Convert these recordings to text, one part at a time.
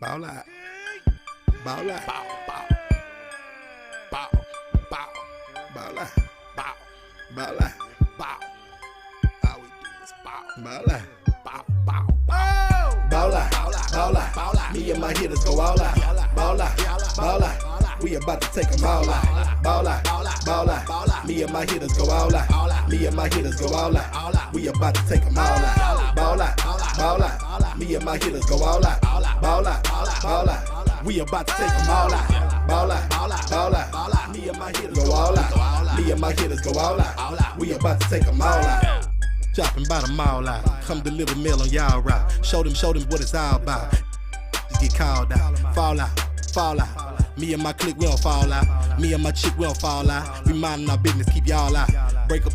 Ball out. Ball out. Bow, bow, bow, bow, Ball out. bow, Ball out. bow. All we do is bow, Ball out. bow, bow, bow. Ball out. Ball out. Ball out. Me and my hitters go all out. Ball out. Ball out. We about to take them all out. Ball out. Ball out. Me and my hitters go all out. Me and my hitters go all out. We about to take them all out. Ball out. Ball out. Me and my hitters go all out. Ball out. Ball out. We about to take them all out. Ball out. Ball out. Me and my hitters go all out. Me and my hitters go all out. We about to take them all out. Dropping by the mall out. Come deliver mail on y'all route. Show them what it's all about. Just get called out. Fall out. Me and my clique, we don't fall out. Me and my chick, we don't fall out. We minding our business, keep y'all out. Break up,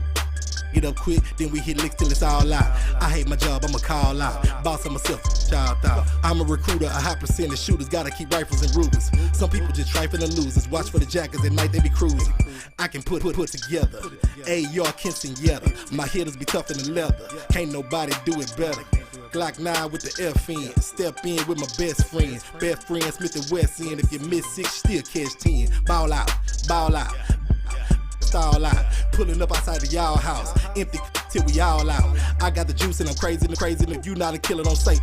get up quick, then we hit licks till it's all out. I hate my job, I'ma call out. Boss of myself, child out. I'm a recruiter, a high percentage shooters. Gotta keep rifles and Rugers. Some people just trifling and losers. Watch for the jackets at night, they be cruising. I can put together. AR Kinsingetta. My hitters be tougher than leather. Can't nobody do it better. Glock 9 with the F in. Step in with my best friends. Best friend Smith and West End. If you miss 6, still catch 10. Ball out. Stall out. Pulling up outside of y'all house. Empty till we all out. I got the juice and I'm crazy. And if you not a killer, don't say.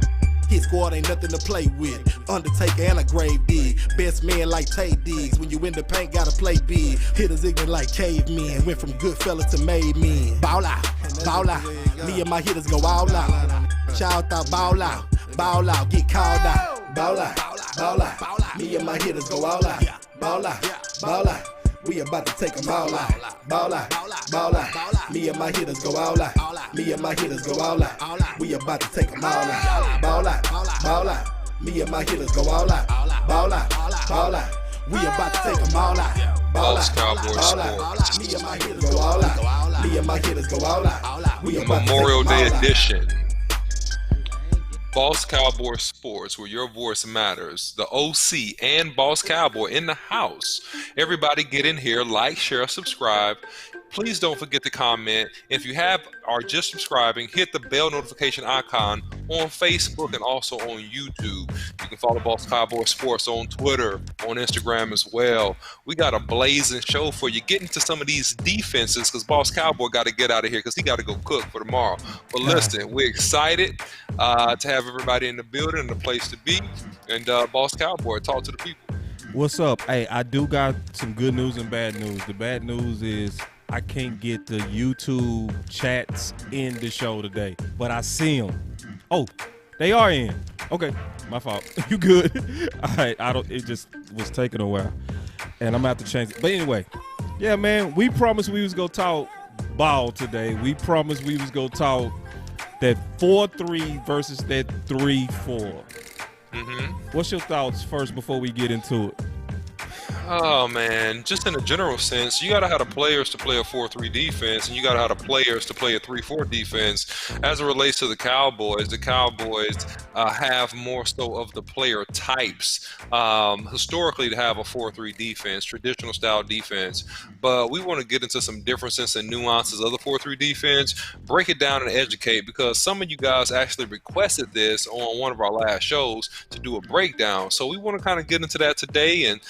Hit squad ain't nothing to play with. Undertaker and a grave dig. Best man like Tay Diggs. When you in the paint, gotta play big. Hitters ignorant like cavemen. Went from good fellas to made men. Ball out. Me and my hitters go all out. Shout out, ball out. Get called out. Ball out. Me and my hitters go all out. Ball out. We about to take them all out. Ball out. Me and my hitters go all out. Me and my hitters go all out. We about to take them all out. Ball out. Me and my hitters go all out. Ball out. We about to take them all out. Dallas Cowboys sports. Me and my hitters go all out. Me and my hitters go all out. We about to take Memorial them Day all out. edition. Boss Cowboy Sports, where your voice matters. The OC and Boss Cowboy in the house. Everybody get in here, like, share, subscribe. Please don't forget to comment. If you are just subscribing, hit the bell notification icon on Facebook and also on YouTube. You can follow Boss Cowboy Sports on Twitter, on Instagram as well. We got a blazing show for you. Get into some of these defenses because Boss Cowboy got to get out of here because he got to go cook for tomorrow. But listen, we're excited to have everybody in the building and the place to be. And Boss Cowboy, talk to the people. What's up? Hey, I do got some good news and bad news. The bad news is I can't get the YouTube chats in the show today, but I see them. Oh, they are in. Okay, my fault. You good? All right, it just was taking a while, and I'm gonna have to change it. But anyway, yeah, man, we promised we was gonna talk ball today. We promised we was gonna talk that 4-3 versus that 3-4. What's your thoughts first before we get into it? Oh, man, just in a general sense, you got to have the players to play a 4-3 defense, and you got to have the players to play a 3-4 defense. As it relates to the Cowboys have more so of the player types historically to have a 4-3 defense, traditional style defense. But we want to get into some differences and nuances of the 4-3 defense, break it down and educate, because some of you guys actually requested this on one of our last shows to do a breakdown. So we want to kind of get into that today and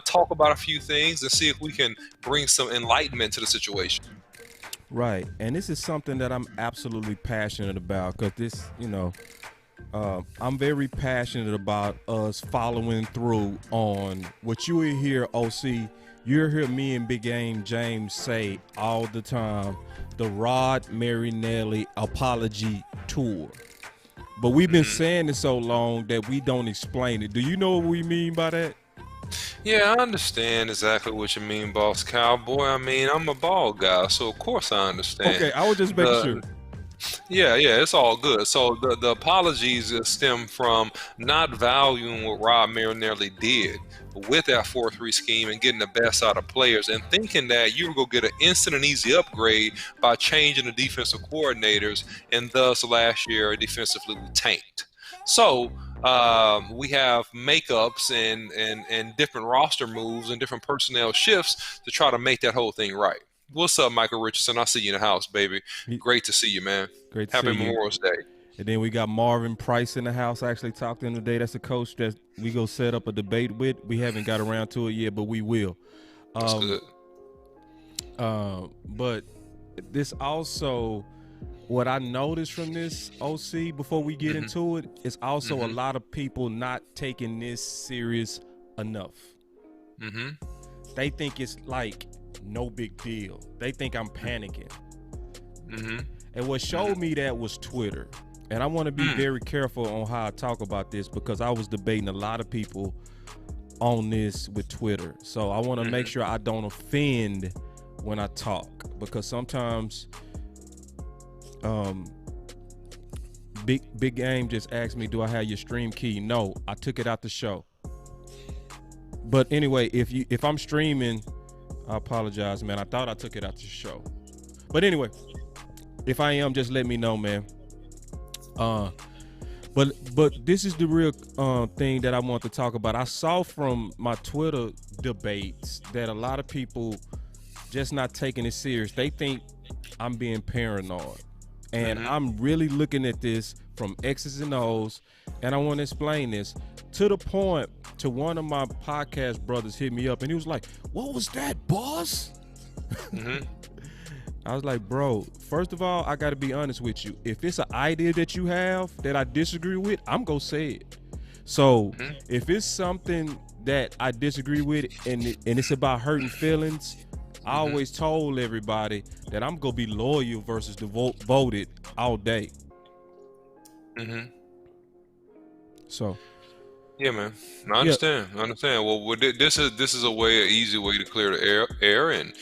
talk about a few things and see if we can bring some enlightenment to the situation. Right, and this is something that I'm absolutely passionate about because this, I'm very passionate about us following through on what you will hear, OC. You'll hear me and Big Game James say all the time, the Rod Marinelli Apology Tour. But we've been saying it so long that we don't explain it. Do you know what we mean by that? Yeah, I understand exactly what you mean, Boss Cowboy. I mean, I'm a ball guy, so of course I understand. Okay, I was just making sure. Yeah, it's all good. So the apologies stem from not valuing what Rod Marinelli did with that 4-3 scheme and getting the best out of players and thinking that you were going to get an instant and easy upgrade by changing the defensive coordinators, and thus last year defensively we tanked. So we have makeups and different roster moves and different personnel shifts to try to make that whole thing right. What's up, Michael Richardson? I see you in the house, baby. Great to see you, man. Great to Happy see you. Memorial Day. And then we got Marvin Price in the house. I actually talked to him today. That's a coach that we go set up a debate with. We haven't got around to it yet, but we will. That's good. But this also, what I noticed from this OC before we get into it is also a lot of people not taking this serious enough. They think it's like no big deal. They think I'm panicking. And what showed me that was Twitter. And I want to be very careful on how I talk about this because I was debating a lot of people on this with Twitter. So I want to make sure I don't offend when I talk, because sometimes Big Game just asked me, do I have your stream key? No, I took it out the show. But anyway, if I'm streaming, I apologize, man. I thought I took it out the show. But anyway, if I am, just let me know, man. But this is the real thing that I want to talk about. I saw from my Twitter debates that a lot of people just not taking it serious. They think I'm being paranoid. And I'm really looking at this from X's and O's, and I want to explain this to the point to one of my podcast brothers hit me up, and he was like, "What was that, boss?" I was like, bro, first of all, I got to be honest with you. If it's an idea that you have that I disagree with, I'm going to say it. So if it's something that I disagree with and it's about hurting feelings, I always told everybody that I'm going to be loyal versus devoted all day. So. Yeah, man. I understand. I understand. Well, this is an easy way to clear the air, and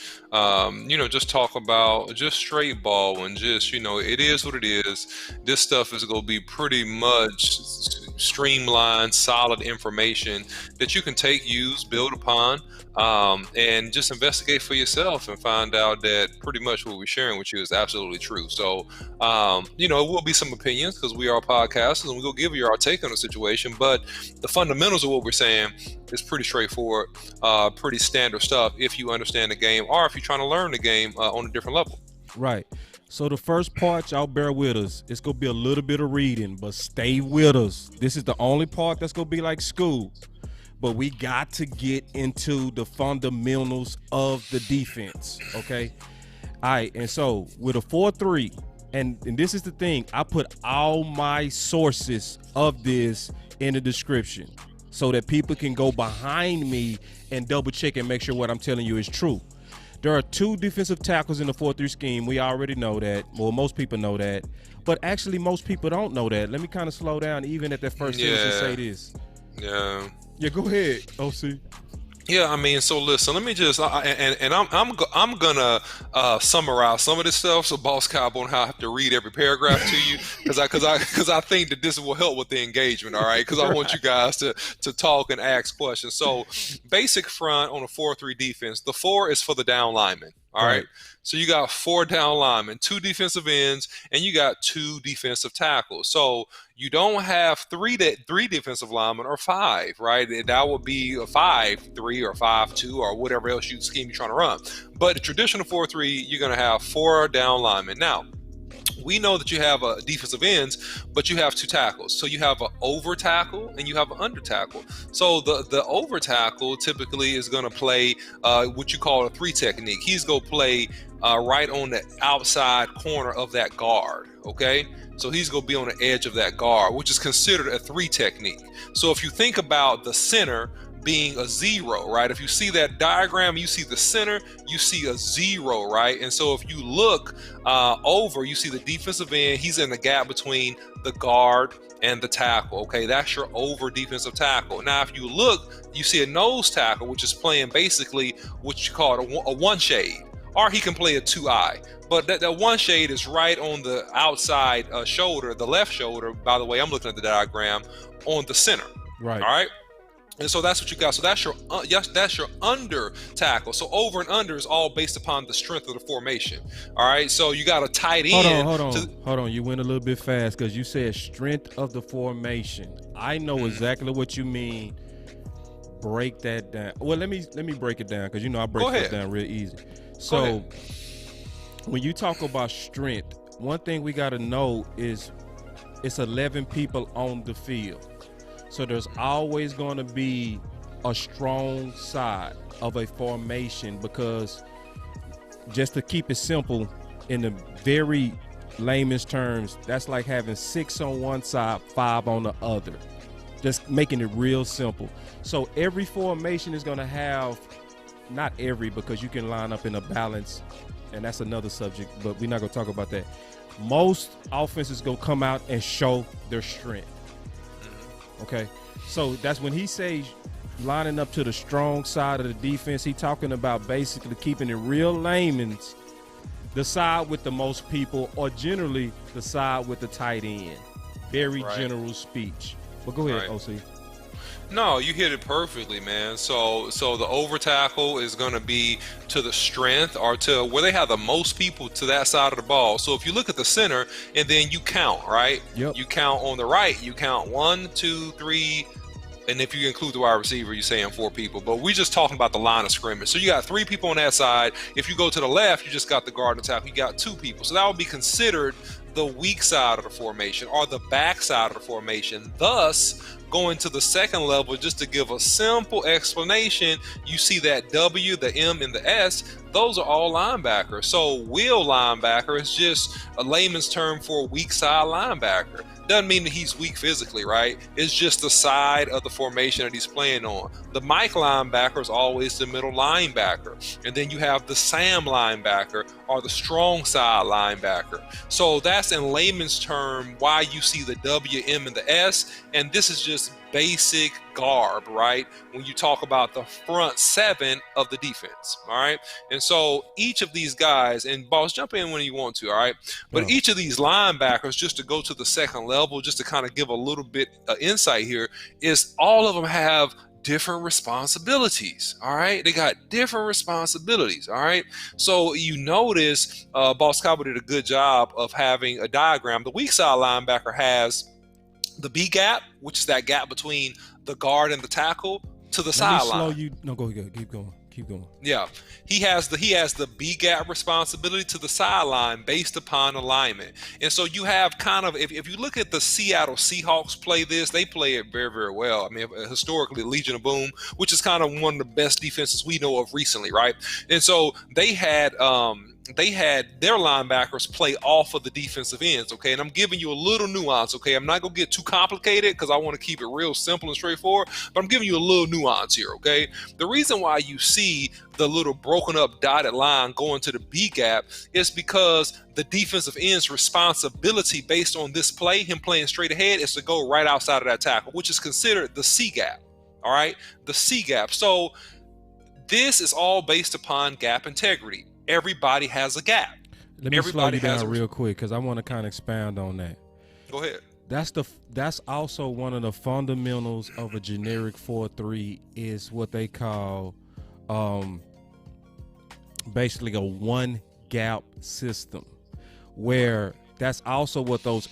just talk about just straight ball and just it is what it is. This stuff is going to be pretty much streamlined, solid information that you can take, use, build upon, and just investigate for yourself and find out that pretty much what we're sharing with you is absolutely true. So, it will be some opinions because we are podcasters and we'll give you our take on the situation, but the fundamentals of what we're saying is pretty straightforward, pretty standard stuff if you understand the game or if you're trying to learn the game on a different level. Right. So the first part, y'all bear with us. It's going to be a little bit of reading, but stay with us. This is the only part that's going to be like school. But we got to get into the fundamentals of the defense, okay? All right, and so with a 4-3, and this is the thing, I put all my sources of this in the description so that people can go behind me and double check and make sure what I'm telling you is true. There are 2 defensive tackles in the 4-3 scheme. We already know that. Well, most people know that. But actually, most people don't know that. Let me kind of slow down even at that first sentence and say this. Yeah, go ahead, OC. Yeah, I mean, so listen, let me just I'm gonna summarize some of this stuff, so Boss Cowboy won't have to read every paragraph to you, because I think that this will help with the engagement, all right? Because I want you guys to talk and ask questions. So, basic front on a 4-3 defense, the 4 is for the down lineman, all right? So you got 4 down linemen, 2 defensive ends, and you got 2 defensive tackles. So you don't have 3 defensive linemen or 5, right? That would be a 5-3 or 5-2 or whatever else scheme you're trying to run. But the traditional 4-3, you're going to have 4 down linemen. Now, we know that you have defensive ends, but you have 2 tackles. So you have an over tackle and you have an under tackle. So the over tackle typically is going to play what you call a 3 technique. He's going to play right on the outside corner of that guard, okay? So he's going to be on the edge of that guard, which is considered a 3 technique. So if you think about the center being a 0, right? If you see that diagram, you see the center, you see a 0, right? And so if you look over, you see the defensive end, he's in the gap between the guard and the tackle, okay? That's your over defensive tackle. Now, if you look, you see a nose tackle, which is playing basically what you call a 1 shade, or he can play a 2-eye. But that 1 shade is right on the outside shoulder, the left shoulder, by the way, I'm looking at the diagram, on the center, right? All right? And so that's what you got. So that's your under tackle. So over and under is all based upon the strength of the formation. All right. So you got a tight end. Hold on. You went a little bit fast because you said strength of the formation. I know exactly what you mean. Break that down. Well, let me break it down because I break it down real easy. So when you talk about strength, one thing we got to know is it's 11 people on the field. So there's always going to be a strong side of a formation, because just to keep it simple, in the very layman's terms, that's like having 6 on one side, 5 on the other. Just making it real simple. So every formation is going to have, not every, because you can line up in a balance, and that's another subject, but we're not going to talk about that. Most offenses going to come out and show their strength. Okay? So that's when he says lining up to the strong side of the defense, he talking about basically keeping it real layman's, the side with the most people, or generally the side with the tight end. Very general speech. But go ahead, OC. No, you hit it perfectly, man. So the over tackle is going to be to the strength, or to where they have the most people to that side of the ball. So if you look at the center and then you count, right? Yep. You count on the right, you count 1, 2, 3, and if you include the wide receiver, you're saying 4 people. But we're just talking about the line of scrimmage. So you got 3 people on that side. If you go to the left, you just got the guard and tackle. You got 2 people. So that would be considered the weak side of the formation, or the back side of the formation. Thus, going to the second level, just to give a simple explanation, you see that W, the M, and the S, those are all linebackers. So wheel linebacker is just a layman's term for weak side linebacker. Doesn't mean that he's weak physically, right? It's just the side of the formation that he's playing on. The Mike linebacker is always the middle linebacker. And then you have the Sam linebacker, or the strong side linebacker. So that's in layman's term why you see the W, M, and the S. And this is just basic garb, right? When you talk about the front 7 of the defense, all right? And so each of these guys, and boss, jump in when you want to, all right? But each of these linebackers, just to go to the second level, just to kind of give a little bit of insight here, is all of them have different responsibilities, all right? They got different responsibilities, all right? So you notice Boss Cowboy did a good job of having a diagram. The weak side linebacker has the B gap, which is that gap between the guard and the tackle, to the sideline. Go ahead. Keep going. Yeah, he has the B gap responsibility to the sideline based upon alignment. And so you have kind of, if you look at the Seattle Seahawks play this, they play it very, very well. I mean, historically, Legion of Boom, which is kind of one of the best defenses we know of recently, right? And so they had their linebackers play off of the defensive ends, okay? And I'm giving you a little nuance, okay? I'm not going to get too complicated because I want to keep it real simple and straightforward, but I'm giving you a little nuance here, okay? The reason why you see the little broken up dotted line going to the B gap is because the defensive end's responsibility based on this play, him playing straight ahead, is to go right outside of that tackle, which is considered the C gap, all right? The C gap. So this is all based upon gap integrity. Everybody has a gap. Let me slow you down real quick because I want to kind of expound on that. Go ahead. That's also one of the fundamentals of a generic 4-3 is what they call basically a one gap system, where that's also what those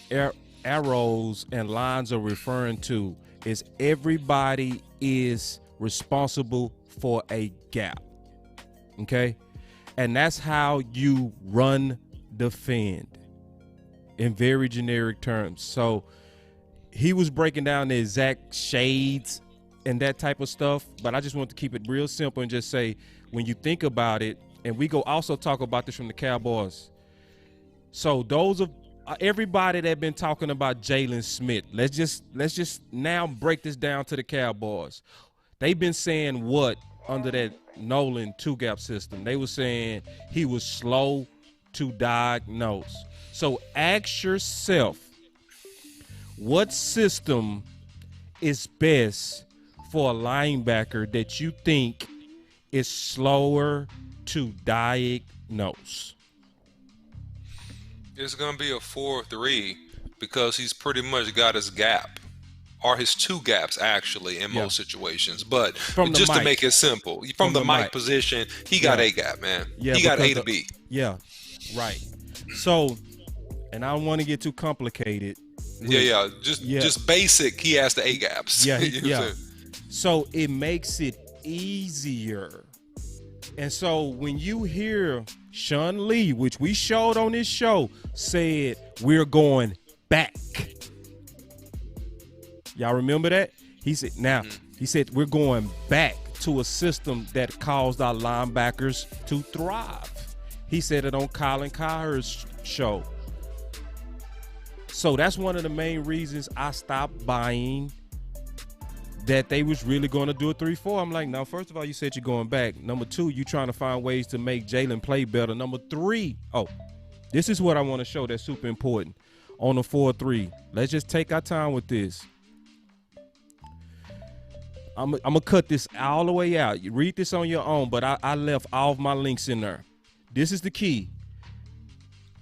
arrows and lines are referring to, is everybody is responsible for a gap. Okay? And that's how you run defend in very generic terms. So he was breaking down the exact shades and that type of stuff, but I just want to keep it real simple and just say, when you think about it, and we go also talk about this from the Cowboys. So those of everybody that been talking about Jalen Smith, let's just now break this down to the Cowboys. They've been saying what under that Nolan 2-gap system? They were saying he was slow to diagnose. So ask yourself, what system is best for a linebacker that you think is slower to diagnose? It's going to be a 4-3 because he's pretty much got his gap, or his 2 gaps actually in most situations. But just to make it simple, from the Mike position, he got a gap, man. He got A to B. Yeah, right. So, and I don't want to get too complicated. Just basic, he has the A gaps. Yeah. So it makes it easier. And so when you hear Sean Lee, which we showed on this show, said we're going back Y'all remember that? He said, he said, we're going back to a system that caused our linebackers to thrive. He said it on Colin Cowherd's show. So that's one of the main reasons I stopped buying that they was really going to do a 3-4. I'm like, now, first of all, you said you're going back. Number two, you trying to find ways to make Jalen play better. Number three, this is what I want to show that's super important on the 4-3. Let's just take our time with this. I'm going to cut this all the way out. You read this on your own, but I left all of my links in there. This is the key.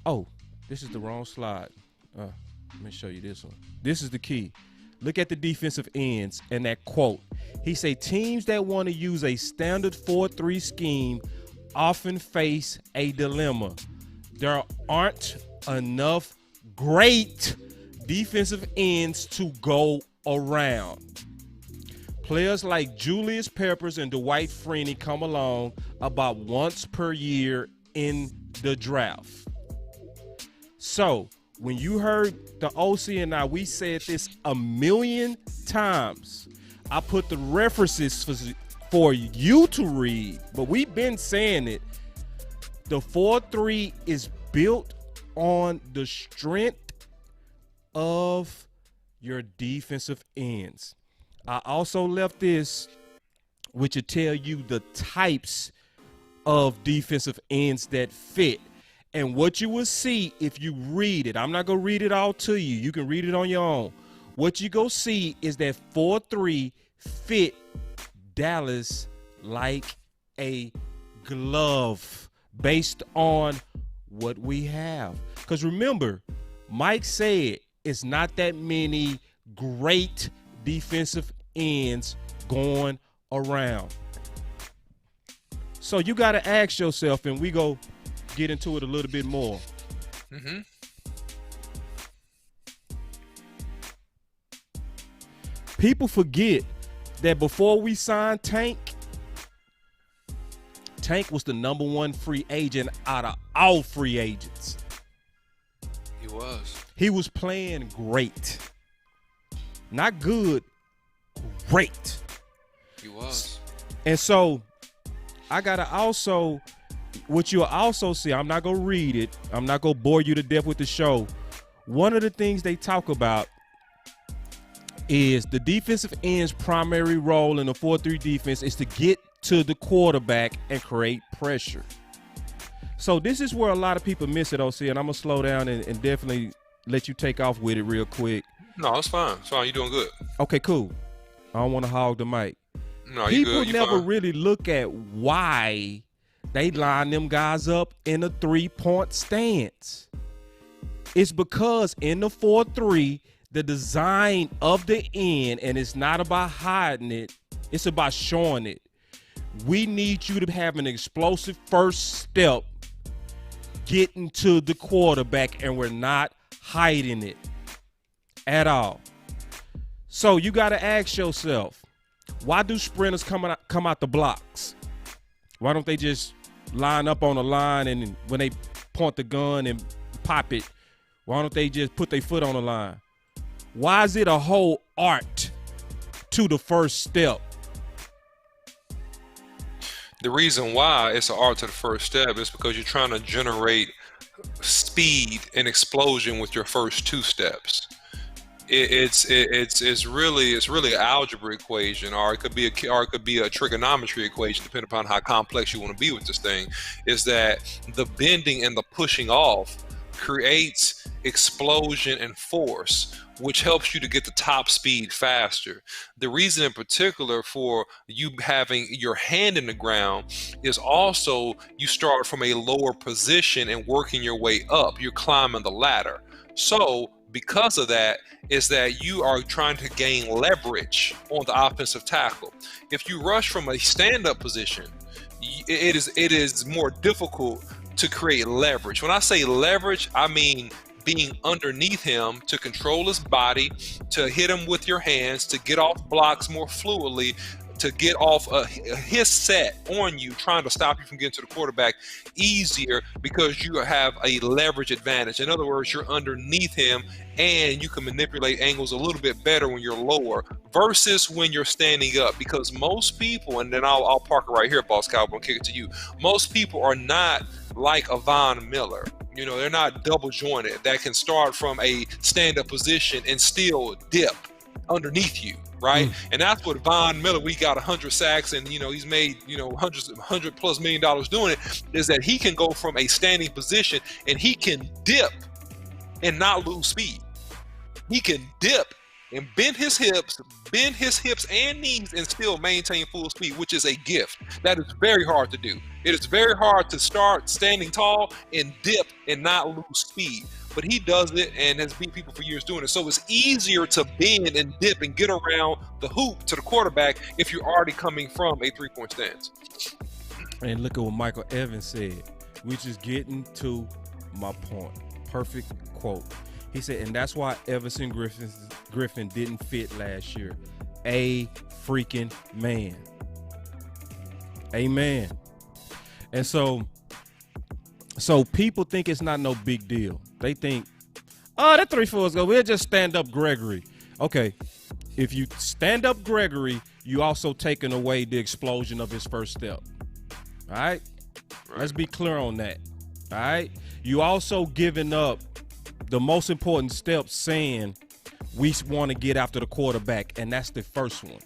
Oh, this is the wrong slide. Let me show you this one. This is the key. Look at the defensive ends and that quote. He say teams that want to use a standard 4-3 scheme often face a dilemma. There aren't enough great defensive ends to go around. Players like Julius Peppers and Dwight Freeney come along about once per year in the draft. So when you heard the OC and I, we said this a million times. I put the references for you to read, but we've been saying it. The 4-3 is built on the strength of your defensive ends. I also left this, which will tell you the types of defensive ends that fit. And what you will see if you read it, I'm not going to read it all to you. You can read it on your own. What you go see is that 4-3 fit Dallas like a glove based on what we have. Because remember, Mike said it's not that many great defensive ends going around. So you got to ask yourself, and we go get into it a little bit more. People forget that before we signed Tank was the number one free agent out of all free agents. He was playing great. Not good, great. He was. And so I got to also, what you'll also see, I'm not going to read it. I'm not going to bore you to death with the show. One of the things they talk about is the defensive end's primary role in the 4-3 defense is to get to the quarterback and create pressure. So this is where a lot of people miss it, OC, and I'm going to slow down and definitely let you take off with it real quick. No, it's fine. It's fine. You're doing good. Okay, cool. I don't want to hog the mic. No, you good. People never really look at why they line them guys up in a 3-point stance. It's because in the 4-3, the design of the end, and it's not about hiding it, it's about showing it. We need you to have an explosive first step getting to the quarterback, and we're not hiding it at all. So you got to ask yourself, why do sprinters come out the blocks? Why don't they just line up on the line, and when they point the gun and pop it, why don't they just put their foot on the line? Why is it a whole art to the first step? The reason why it's an art to the first step is because you're trying to generate speed and explosion with your first two steps. It's really an algebra equation, or it could be a trigonometry equation, depending upon how complex you want to be with this thing. Is that the bending and the pushing off creates explosion and force, which helps you to get the top speed faster. The reason in particular for you having your hand in the ground is also you start from a lower position and working your way up. You're climbing the ladder. So because of that is that you are trying to gain leverage on the offensive tackle. If you rush from a stand-up position, it is more difficult to create leverage. When I say leverage, I mean being underneath him to control his body, to hit him with your hands, to get off blocks more fluidly, to get off his set on you, trying to stop you from getting to the quarterback easier because you have a leverage advantage. In other words, you're underneath him and you can manipulate angles a little bit better when you're lower versus when you're standing up. Because most people, and then I'll park it right here, Boss Cowboy, and kick it to you. Most people are not like a Von Miller. You know, they're not double jointed that can start from a stand-up position and still dip underneath you, right? And that's what Von Miller, we got 100 sacks and, you know, he's made, you know, $100+ million doing it, is that he can go from a standing position and he can dip and not lose speed. He can dip and bend his hips and knees and still maintain full speed, which is a gift. That is very hard to do. It is very hard to start standing tall and dip and not lose speed. But he does it and has beat people for years doing it. So it's easier to bend and dip and get around the hoop to the quarterback if you're already coming from a three-point stance. And look at what Michael Evans said, which is getting to my point. Perfect quote. He said, and that's why Everson Griffin didn't fit last year. A freaking man. Amen. And so people think it's not no big deal. They think, oh, that 3-4 is good. We'll just stand up Gregory. Okay. If you stand up Gregory, you also taking away the explosion of his first step. All right? Let's be clear on that. All right? You also giving up the most important step, saying we want to get after the quarterback, and that's the first one.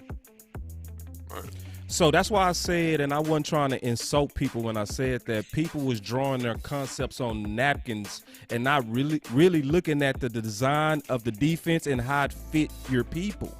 Right. So that's why I said, and I wasn't trying to insult people when I said that people was drawing their concepts on napkins and not really looking at the design of the defense and how it fit your people.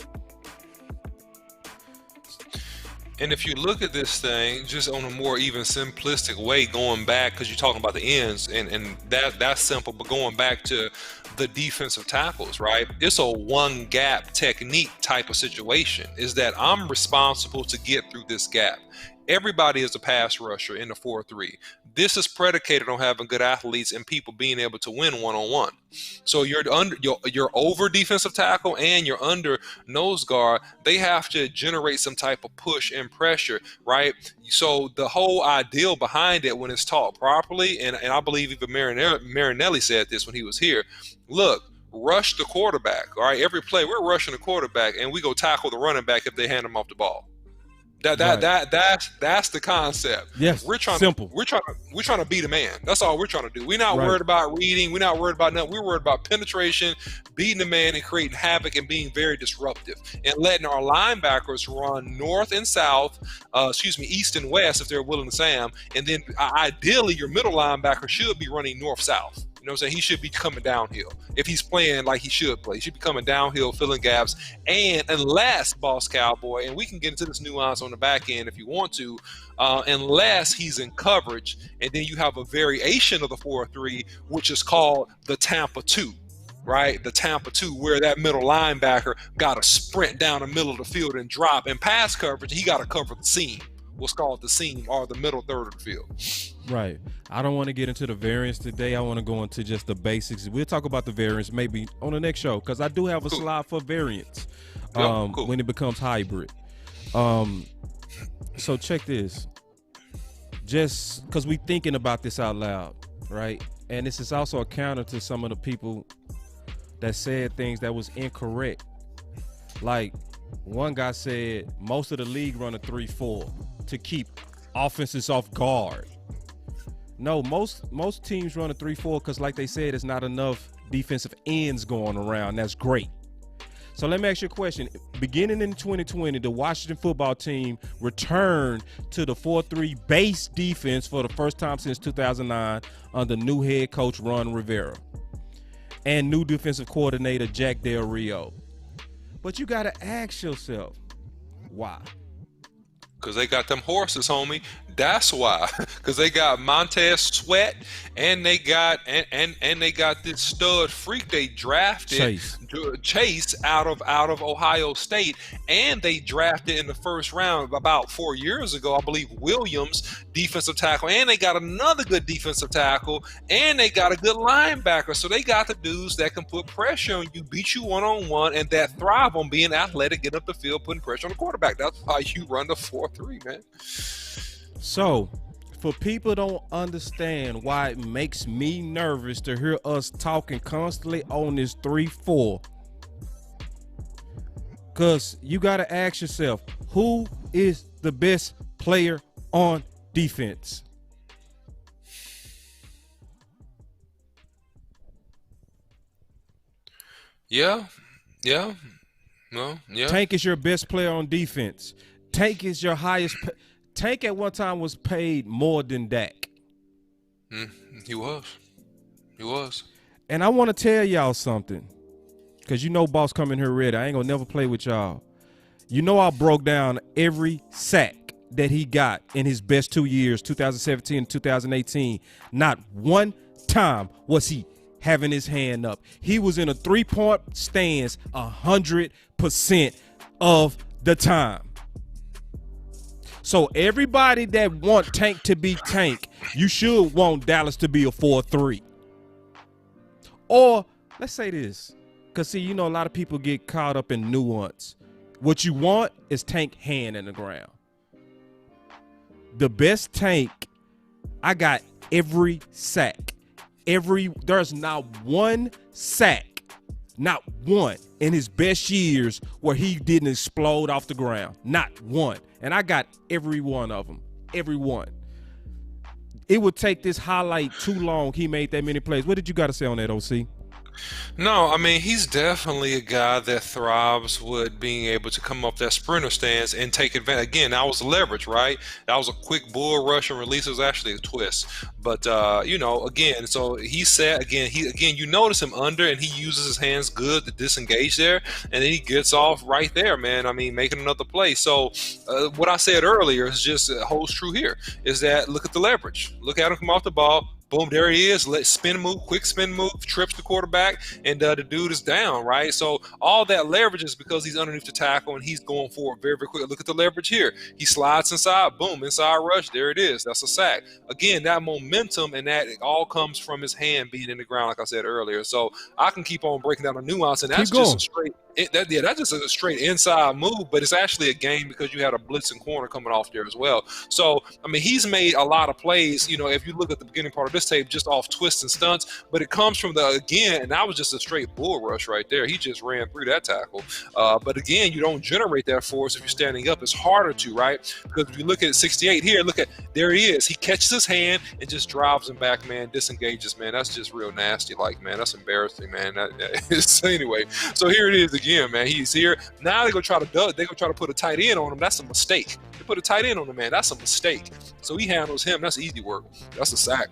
And if you look at this thing just on a more even simplistic way, going back, because you're talking about the ends, and that's simple, but going back to the defensive tackles, right? It's a one gap technique type of situation, is that I'm responsible to get through this gap. Everybody is a pass rusher in the 4-3. This is predicated on having good athletes and people being able to win one-on-one. So you're over defensive tackle and you're under nose guard. They have to generate some type of push and pressure, right? So the whole ideal behind it, when it's taught properly, and I believe even Marinelli said this when he was here, look, rush the quarterback. All right, every play we're rushing the quarterback and we go tackle the running back if they hand him off the ball. That's the concept. Yes, we're trying simple. We're trying to beat a man. That's all we're trying to do. We're not worried about reading. We're not worried about nothing. We're worried about penetration, beating the man, and creating havoc and being very disruptive and letting our linebackers run north and south, east and west if they're willing to say them. And then ideally, your middle linebacker should be running north-south. You know what I'm saying? He should be coming downhill. If he's playing like he should play, he should be coming downhill, filling gaps. And unless, Boss Cowboy, and we can get into this nuance on the back end if you want to, unless he's in coverage, and then you have a variation of the 4-3, which is called the Tampa 2. Right? The Tampa 2, where that middle linebacker got to sprint down the middle of the field and drop. In pass coverage, he got to cover the seam. What's called the seam, or the middle third of the field. Right. I don't want to get into the variance today. I want to go into just the basics. We'll talk about the variance maybe on the next show, because I do have a slide for variance when it becomes hybrid. So check this. Just because we thinking about this out loud, right? And this is also a counter to some of the people that said things that was incorrect. Like one guy said most of the league run a 3-4 to keep offenses off guard. No, most teams run a 3-4 because, like they said, it's not enough defensive ends going around. That's great. So let me ask you a question. Beginning in 2020, the Washington football team returned to the 4-3 base defense for the first time since 2009 under new head coach Ron Rivera and new defensive coordinator Jack Del Rio. But you got to ask yourself, why? Because they got them horses, homie. That's why. Because they got Montez Sweat, and they got and they got this stud freak they drafted, Chase out of Ohio State, and they drafted in the first round about 4 years ago, I believe, Williams, defensive tackle, and they got another good defensive tackle, and they got a good linebacker. So they got the dudes that can put pressure on you, beat you one-on-one, and that thrive on being athletic, getting up the field, putting pressure on the quarterback. That's why you run the 4-3, man. So, for people don't understand why it makes me nervous to hear us talking constantly on this 3-4, because you got to ask yourself, who is the best player on defense? Yeah. Tank is your best player on defense. Tank is your highest. Tank at one time was paid more than Dak. He was. And I want to tell y'all something, because you know Boss coming here ready. I ain't going to never play with y'all. You know I broke down every sack that he got in his best 2 years, 2017 and 2018. Not one time was he having his hand up. He was in a three-point stance 100% of the time. So everybody that want Tank to be Tank, you should want Dallas to be a 4-3. Or let's say this, because see, you know, a lot of people get caught up in nuance. What you want is Tank hand in the ground. The best Tank, I got every sack. There's not one sack, not one in his best years where he didn't explode off the ground. Not one. And I got every one of them. Every one. It would take this highlight too long. He made that many plays. What did you got to say on that, OC? No, I mean, he's definitely a guy that thrives with being able to come up that sprinter stance and take advantage. Again, that was leverage, right? That was a quick bull rush and release. It was actually a twist. But, you know, again, so he said, again, you notice him under, and he uses his hands good to disengage there, and then he gets off right there, man. I mean, making another play. So what I said earlier is just holds true here, is that look at the leverage. Look at him come off the ball. Boom, there he is. Let spin move, quick spin move, trips the quarterback, and the dude is down, right? So all that leverage is because he's underneath the tackle and he's going forward very, very quickly. Look at the leverage here. He slides inside, boom, inside rush. There it is. That's a sack. Again, that momentum and that it all comes from his hand being in the ground, like I said earlier. So I can keep on breaking down the nuance, and that's just a straight. That's just a straight inside move, but it's actually a game because you had a blitzing corner coming off there as well. So, I mean, he's made a lot of plays, you know, if you look at the beginning part of this tape, just off twists and stunts, but it comes from and that was just a straight bull rush right there. He just ran through that tackle. But again, you don't generate that force if you're standing up. It's harder to, right? Because if you look at 68 here, there he is. He catches his hand and just drives him back, man, disengages, man. That's just real nasty, like, man. That's embarrassing, man. Anyway, so here it is again, man. He's here. Now they're gonna try to put a tight end on him. That's a mistake. They put a tight end on the man. That's a mistake. So he handles him. That's easy work. That's a sack.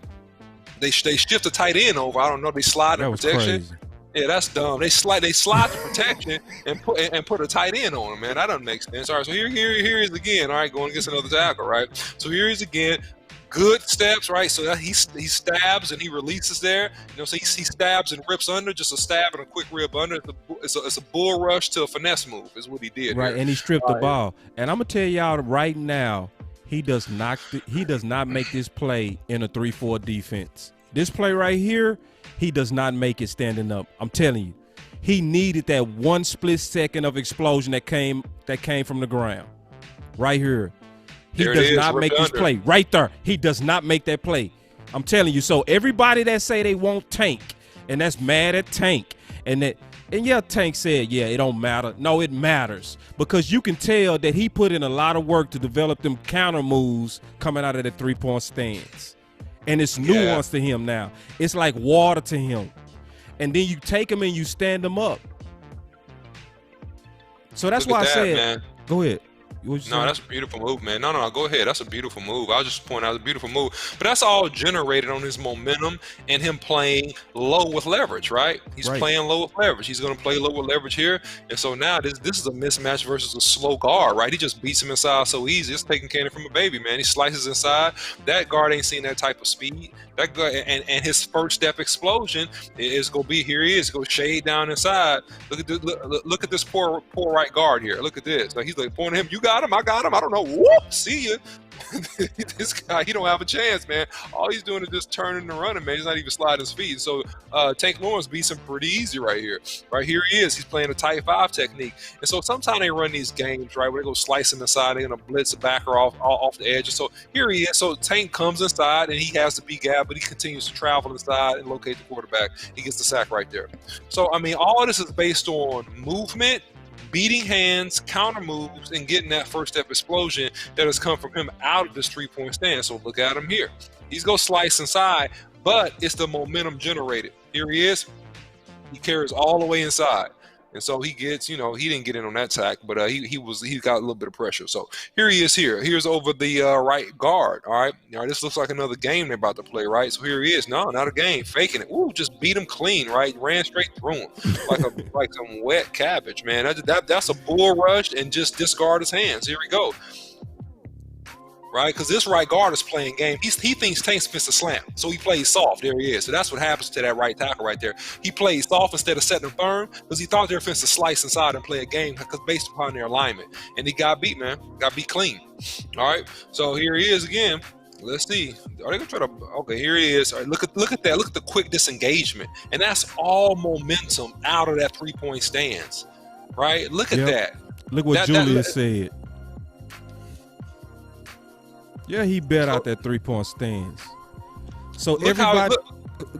They shift the tight end over. I don't know. They slide the protection. Crazy. Yeah, that's dumb. They slide the protection and put a tight end on him, man. That doesn't make sense. All right, so here he is again. All right, going against another tackle, right? So here he is again. Good steps, right? So that he stabs and he releases there. You know, so he stabs and rips under, just a stab and a quick rip under. It's a bull rush to a finesse move is what he did. Right, here. And he stripped the ball. And I'm gonna tell y'all right now, he does not make this play in a 3-4 defense. This play right here, he does not make it standing up. I'm telling you, he needed that one split second of explosion that came from the ground, right here. He does not make this play right there. He does not make that play. I'm telling you. So everybody that say they won't Tank and that's mad at Tank and yeah, Tank said, yeah, it don't matter. No, it matters because you can tell that he put in a lot of work to develop them counter moves coming out of the 3-point stance. And it's nuance to him now. It's like water to him. And then you take him and you stand him up. So that's why I said, go ahead. you No, saying? that's a beautiful move, man. No, go ahead. That's a beautiful move. I was just pointing out a beautiful move. But that's all generated on his momentum and him playing low with leverage, right? He's Right. playing low with leverage. He's going to play low with leverage here. And so now this is a mismatch versus a slow guard, right? He just beats him inside so easy. It's taking candy from a baby, man. He slices inside. That guard ain't seen that type of speed. That guard, and his first step explosion is going to be, here he is, go shade down inside. Look at this poor right guard here. Look at this. Like, he's like pointing at him. You got him. I got him. I don't know. Whoop. See ya. This guy, he don't have a chance, man. All he's doing is just turning and running, man. He's not even sliding his feet. So Tank Lawrence beats him pretty easy right here. Right here he is. He's playing a tight 5 technique. And so sometimes they run these games, right, where they go slicing inside. They're going to blitz the backer off the edge. And so here he is. So Tank comes inside, and he has the B gap, but he continues to travel inside and locate the quarterback. He gets the sack right there. So, I mean, all of this is based on movement, beating hands, counter moves, and getting that first step explosion that has come from him out of this 3-point stand. So look at him here. He's going to slice inside, but it's the momentum generated. Here he is. He carries all the way inside. And so he gets, he didn't get in on that tack, but he got a little bit of pressure. So here he is here. Here's over the right guard, all right? All right, this looks like another game they're about to play, right? So here he is. No, not a game. Faking it. Ooh, just beat him clean, right? Ran straight through him like some wet cabbage, man. That's a bull rush, and just discard his hands. Here we go. Right, because this right guard is playing game. He thinks Tank's supposed to slam, so he plays soft. There he is. So that's what happens to that right tackle right there. He plays soft instead of setting him firm because he thought they were supposed to slice inside and play a game because based upon their alignment. And he got beat, man. Got beat clean. All right, so here he is again. Let's see. Are they gonna try to? Okay, here he is. All right, look at that. Look at the quick disengagement, and that's all momentum out of that 3-point stance. Right? Look at that. Look what Julius said. Yeah, he bet out that 3-point stance. So look everybody,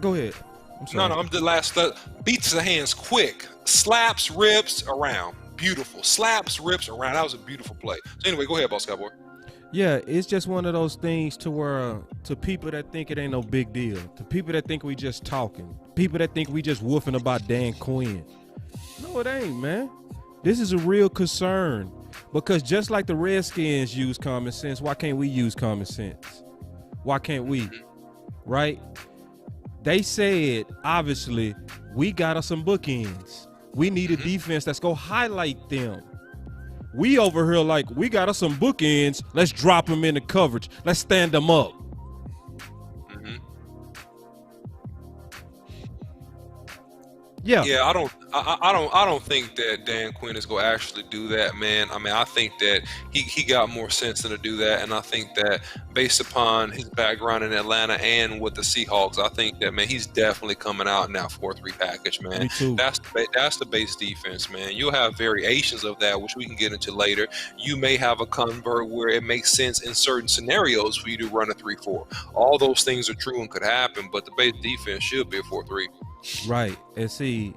go ahead. I'm sorry. No, I'm the last. Beats the hands quick, slaps, rips around. Beautiful. Slaps, rips around. That was a beautiful play. So anyway, go ahead, Boss Cowboy. Yeah, it's just one of those things to where to people that think it ain't no big deal, to people that think we just talking, people that think we just woofing about Dan Quinn. No, it ain't, man. This is a real concern. Because just like the Redskins use common sense, why can't we use common sense? Why can't we? Right? They said, obviously, we got us some bookends. We need a defense that's going to highlight them. We over here like, we got us some bookends. Let's drop them into coverage. Let's stand them up. Yeah. Yeah, I don't think that Dan Quinn is going to actually do that, man. I mean, I think that he got more sense than to do that, and I think that based upon his background in Atlanta and with the Seahawks, I think that, man, he's definitely coming out in that 4-3 package, man. Me too. That's the base defense, man. You'll have variations of that, which we can get into later. You may have a convert where it makes sense in certain scenarios for you to run a 3-4. All those things are true and could happen, but the base defense should be a 4-3. Right. And see,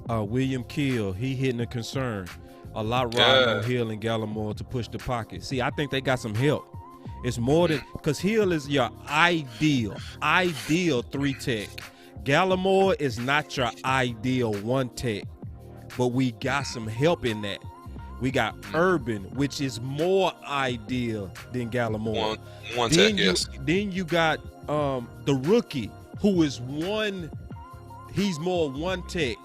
William Kill, he hitting a concern. A lot riding on Hill and Gallimore to push the pocket. See, I think they got some help. It's more than because Hill is your ideal 3-tech. Gallimore is not your ideal 1-tech, but we got some help in that. We got Urban, which is more ideal than Gallimore. One tech, yes. Then you got the rookie, who is he's more 1-tech.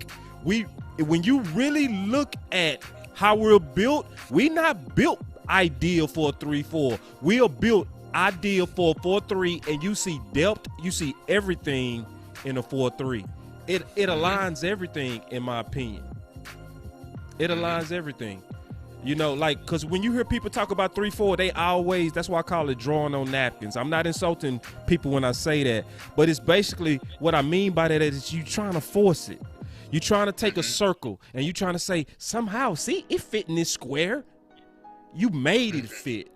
When you really look at how we're built, we not built ideal for a 3-4. We are built ideal for a 4-3, and you see depth, you see everything in a 4-3. It aligns everything, in my opinion. It aligns everything. Like, because when you hear people talk about 3-4, that's why I call it drawing on napkins. I'm not insulting people when I say that, but it's basically what I mean by that is you trying to force it. You're trying to take a circle and you trying to say, somehow, see, it fit in this square. You made it fit,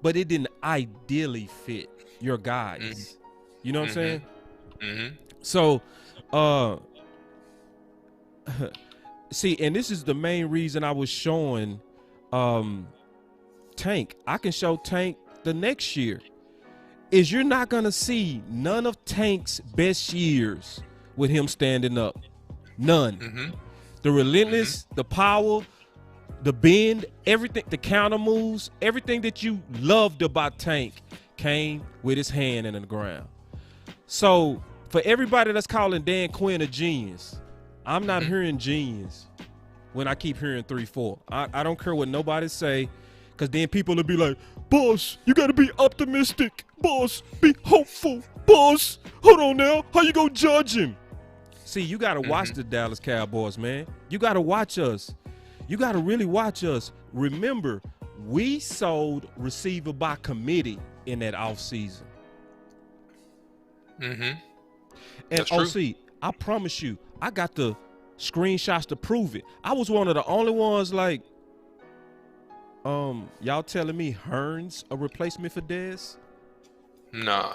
but it didn't ideally fit your guys. You know what I'm saying? So, see, and this is the main reason I was showing Tank. I can show Tank the next year. Is you're not going to see none of Tank's best years with him standing up. None. The relentless, the power, the bend, everything, the counter moves, everything that you loved about Tank came with his hand in the ground. So for everybody that's calling Dan Quinn a genius, I'm not hearing genius when I keep hearing 3-4. I don't care what nobody say, because then people will be like, boss, you got to be optimistic. Boss, be hopeful. Boss, hold on now. How you going to judge him? See, you got to watch the Dallas Cowboys, man. You got to watch us. You got to really watch us. Remember, we sold receiver by committee in that offseason. And That's OC, true. I promise you, I got the screenshots to prove it. I was one of the only ones like, y'all telling me Hearn's a replacement for Dez? Nah.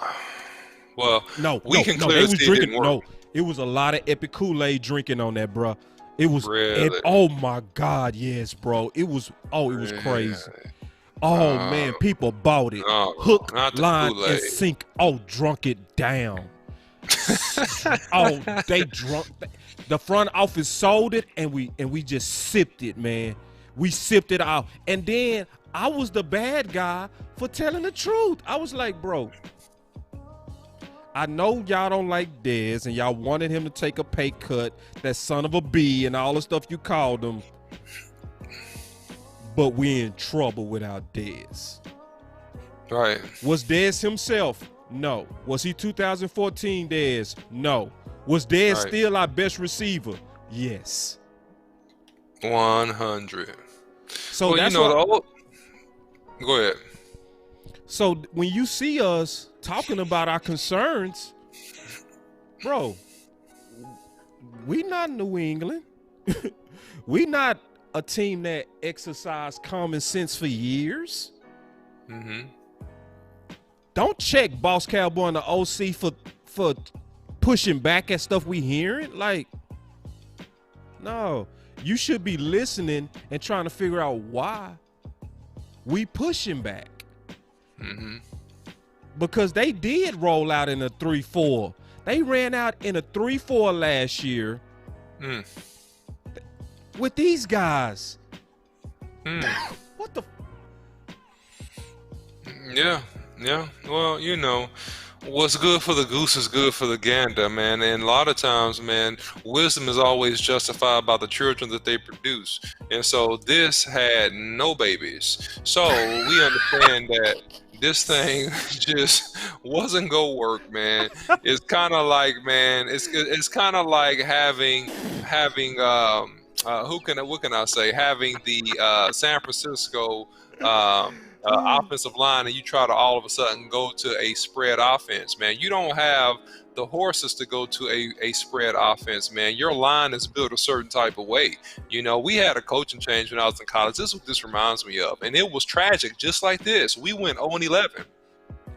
Well, No, can they clearly was see it drinking. didn't work. No, it was a lot of epic Kool-Aid drinking on that, bro. It was, Really? oh my God, yes, bro. It was crazy. Oh man, people bought it. No, Hook, not the line, Kool-Aid. and sink. Oh, drunk it down. Oh, they drunk. The front office sold it, and we just sipped it, man. We sipped it out, and then I was the bad guy for telling the truth. I was like, bro, I know y'all don't like Dez, and y'all wanted him to take a pay cut, that son of a B, and all the stuff you called him. But we're in trouble without Dez. Right. Was Dez himself? No. Was he 2014 Dez? No. Was Dez Right. still our best receiver? Yes. 100. So Well, that's you know, what, go ahead. so when you see us talking about our concerns, bro, we not New England. We not a team that exercised common sense for years. Don't check Boss Cowboy and the OC for pushing back at stuff we hearing. Like, no, you should be listening and trying to figure out why we pushing back. Because they did roll out in a 3-4. They ran out in a 3-4 last year with these guys. What the? Yeah. Well, you know, what's good for the goose is good for the gander, man. And a lot of times, man, wisdom is always justified by the children that they produce. And so this had no babies. So we understand that this thing just wasn't gonna work, man. It's kind of like, man, it's kind of like having what can I say? Having the San Francisco offensive line, and you try to all of a sudden go to a spread offense, man. You don't have the horses to go to a spread offense, man. Your line is built a certain type of way. You know, we had a coaching change when I was in college. This is what this reminds me of, and it was tragic, just like this. We went 0-11.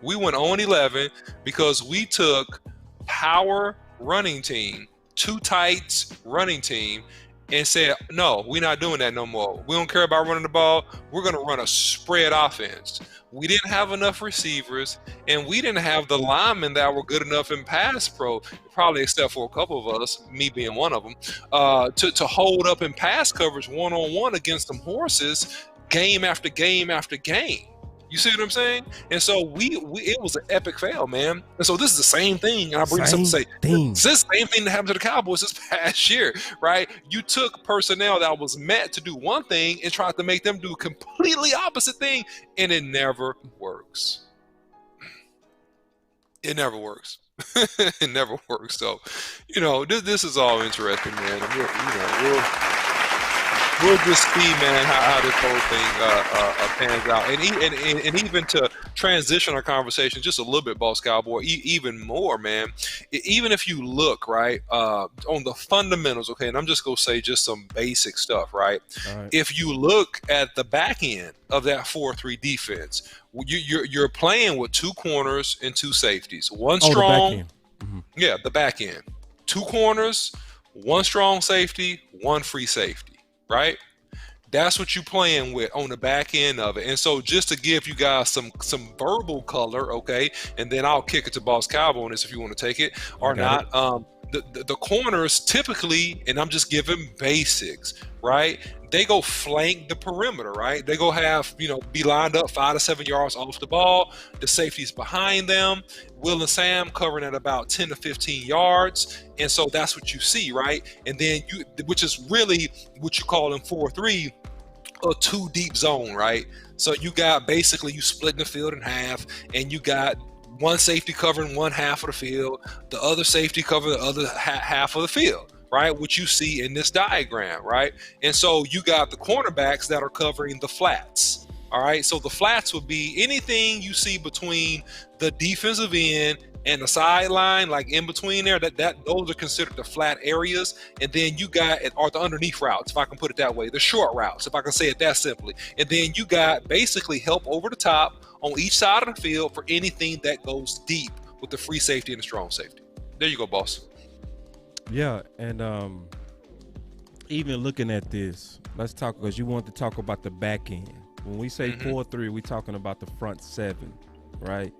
We went 0-11 because we took power running team, two tights running team, and said, no, we're not doing that no more. We don't care about running the ball. We're going to run a spread offense. We didn't have enough receivers, and we didn't have the linemen that were good enough in pass pro, probably except for a couple of us, me being one of them, to hold up in pass coverage one-on-one against them horses game after game after game. You see what I'm saying? And so it was an epic fail, man. And so this is the same thing. And I bring this up to say, this is the same thing that happened to the Cowboys this past year, right? You took personnel that was meant to do one thing and tried to make them do a completely opposite thing, and it never works. It never works. It never works. So, you know, this is all interesting, man. We'll just see, man, how this whole thing pans out, and even to transition our conversation just a little bit, Boss Cowboy, even more, man. Even if you look right on the fundamentals, okay, and I'm just gonna say just some basic stuff, right? If you look at the back end of that 4-3 defense, you're playing with two corners and two safeties, one strong, the back end, two corners, one strong safety, one free safety. Right? That's what you're playing with on the back end of it. And so just to give you guys some verbal color, okay, and then I'll kick it to Boss Cowboy on this if you want to take it or not. the corners typically, and I'm just giving basics, right? They go flank the perimeter, right? They go have, be lined up 5 to 7 yards off the ball. The safety's behind them. Will and Sam covering at about 10 to 15 yards. And so that's what you see, right? And then which is really what you call in 4-3, a 2 deep zone, right? So you got basically you splitting the field in half, and you got one safety covering one half of the field, the other safety covering the other half of the field, right? What you see in this diagram, right? And so you got the cornerbacks that are covering the flats, all right? So the flats would be anything you see between the defensive end and the sideline, like in between there, that those are considered the flat areas. And then you got, or the underneath routes, if I can put it that way, the short routes, if I can say it that simply. And then you got basically help over the top on each side of the field for anything that goes deep with the free safety and the strong safety. There you go, boss. Yeah, and even looking at this, let's talk, because you want to talk about the back end. When we say 4-3, we're talking about the front 7, right?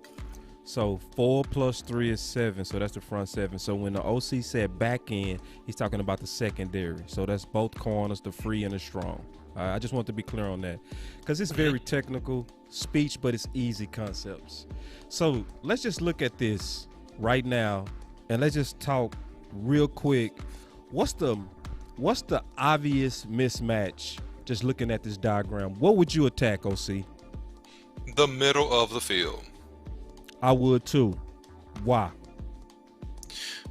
So 4 plus 3 is 7, so that's the front 7. So when the OC said back end, he's talking about the secondary. So that's both corners, the free and the strong. I just want to be clear on that, because it's very technical speech, but it's easy concepts. So let's just look at this right now, and let's just talk real quick. What's the obvious mismatch? Just looking at this diagram, what would you attack, OC? The middle of the field. I would too. Why?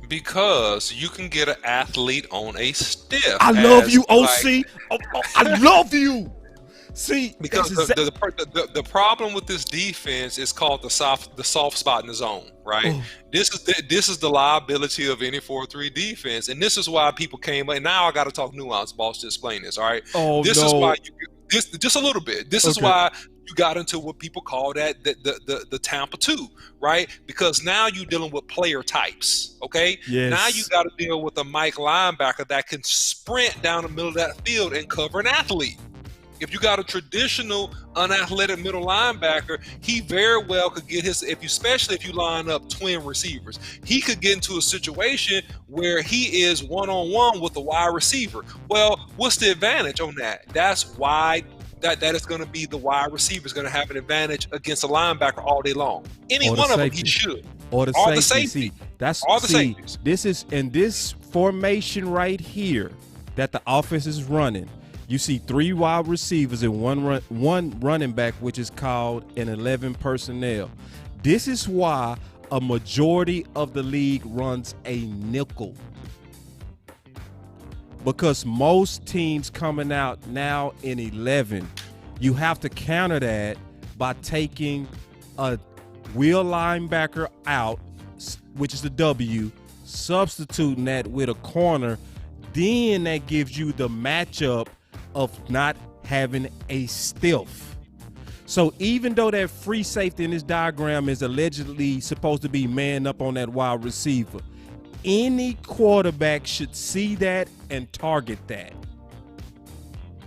Because you can get an athlete on a stiff. I love you, OC. I love you. See, because the problem with this defense is called the soft spot in the zone, right? Oh. This is the liability of any 4-3 defense, and this is why people came. And now I got to talk nuance, boss, to explain this. All right. This is why just a little bit. This is why you got into what people call the Tampa 2, right? Because now you're dealing with player types, okay? Yes. Now you got to deal with a Mike linebacker that can sprint down the middle of that field and cover an athlete. If you got a traditional unathletic middle linebacker, he very well could get especially if you line up twin receivers, he could get into a situation where he is one-on-one with the wide receiver. Well, what's the advantage on that? That's why that is going to be the wide receiver is going to have an advantage against a linebacker all day long. Any one of them, he should. Or the safety. See, that's all the safeties. This is in this formation right here that the offense is running. You see 3 wide receivers and one running back, which is called an 11 personnel. This is why a majority of the league runs a nickel. Because most teams coming out now in 11, you have to counter that by taking a wheel linebacker out, which is the W, substituting that with a corner. Then that gives you the matchup of not having a stiff. So even though that free safety in this diagram is allegedly supposed to be man up on that wide receiver, any quarterback should see that and target that.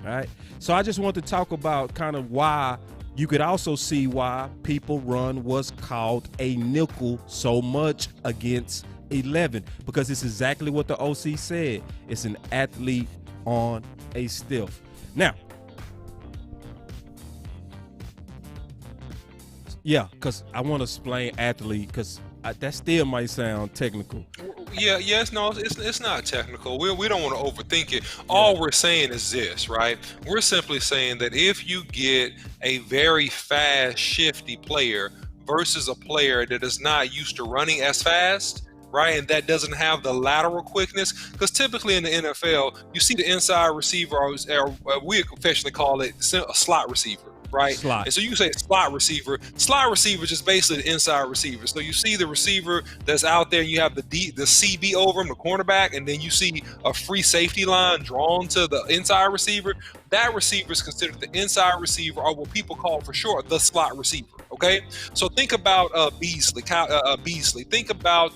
All right. So I just want to talk about kind of why you could also see why people run what's called a nickel so much against 11, because it's exactly what the OC said. It's an athlete on a stiff. Now, yeah, because I want to explain athlete, because that still might sound technical. Yes, no, it's not technical. We don't want to overthink it. All we're saying is this, right? We're simply saying that if you get a very fast, shifty player versus a player that is not used to running as fast, right, and that doesn't have the lateral quickness, because typically in the NFL, you see the inside receiver, or we affectionately call it a slot receiver, right? Slot. And so you say slot receiver. Slot receiver is just basically the inside receiver. So you see the receiver that's out there, you have the CB over him, the cornerback, and then you see a free safety line drawn to the inside receiver. That receiver is considered the inside receiver, or what people call for short the slot receiver. Okay, so think about Beasley. Think about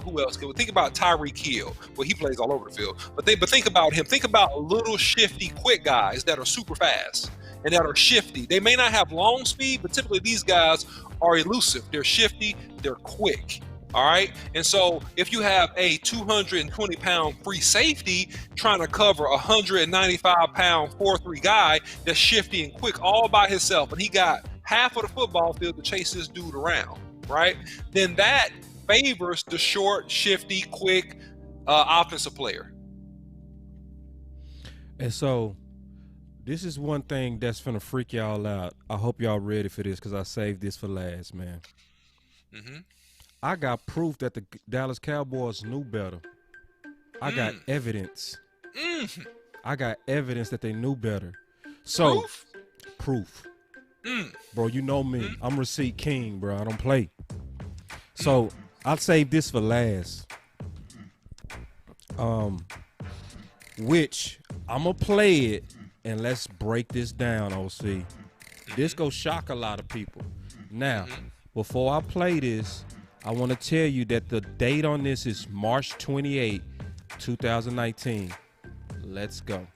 who else? Think about Tyreek Hill. Well, he plays all over the field. But think about him. Think about little shifty, quick guys that are super fast and that are shifty. They may not have long speed, but typically these guys are elusive. They're shifty. They're quick. All right. And so if you have a 220-pound free safety trying to cover a 195-pound 4-3 guy that's shifty and quick all by himself, and he got half of the football field to chase this dude around, right? Then that favors the short, shifty, quick offensive player. And so this is one thing that's finna freak y'all out. I hope y'all ready for this because I saved this for last, man. Mm-hmm. I got proof that the Dallas Cowboys knew better. I got evidence. I got evidence that they knew better. So, proof. Bro, you know me. I'm receipt king, bro. I don't play. So, I'll save this for last. Which I'm going to play it, and let's break this down, OC. This go shock a lot of people. Now, before I play this, I want to tell you that the date on this is March 28, 2019. Let's go.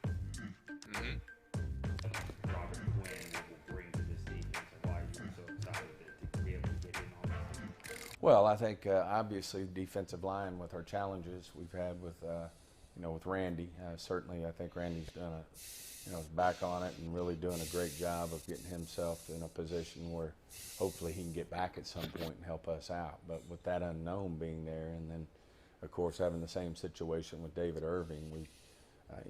Well, I think obviously defensive line with our challenges we've had with with Randy. Certainly, I think Randy's done is back on it and really doing a great job of getting himself in a position where hopefully he can get back at some point and help us out. But with that unknown being there, and then of course having the same situation with David Irving, we,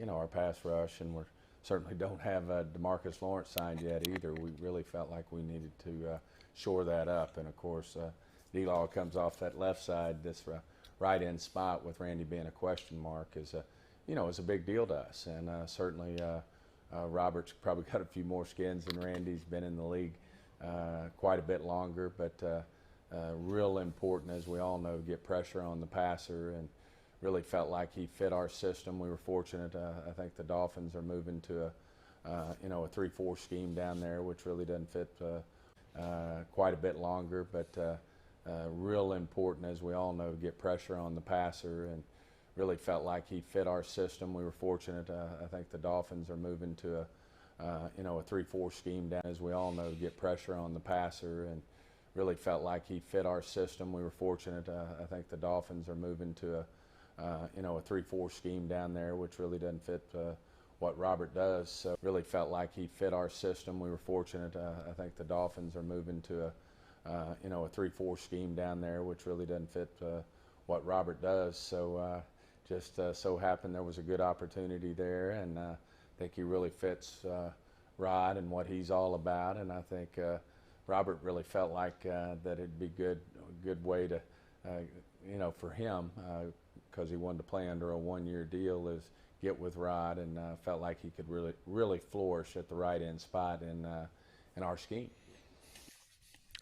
our pass rush, and we certainly don't have DeMarcus Lawrence signed yet either. We really felt like we needed to shore that up, and of course D-Law comes off that left side. This right end spot with Randy being a question mark is a big deal to us, and certainly Robert's probably got a few more skins than Randy's been in the league quite a bit longer, but real important, as we all know, to get pressure on the passer, and really felt like he fit our system. We were fortunate. I think the Dolphins are moving to a 3-4 scheme down there, which really doesn't fit quite a bit longer, but real important, as we all know, to get pressure on the passer, and really felt like he fit our system. We were fortunate. I think the Dolphins are moving to a 3-4 scheme down, as we all know, to get pressure on the passer, and really felt like he fit our system. We were fortunate. I think the Dolphins are moving to a 3-4 scheme down there, which really doesn't fit what Robert does. So really felt like he fit our system. We were fortunate. I think the Dolphins are moving to a 3-4 scheme down there, which really doesn't fit what Robert does. So just so happened there was a good opportunity there, and I think he really fits Rod and what he's all about. And I think Robert really felt like that it'd be a good way to, for him, because he wanted to play under a one-year deal, is get with Rod, and felt like he could really flourish at the right end spot in our scheme.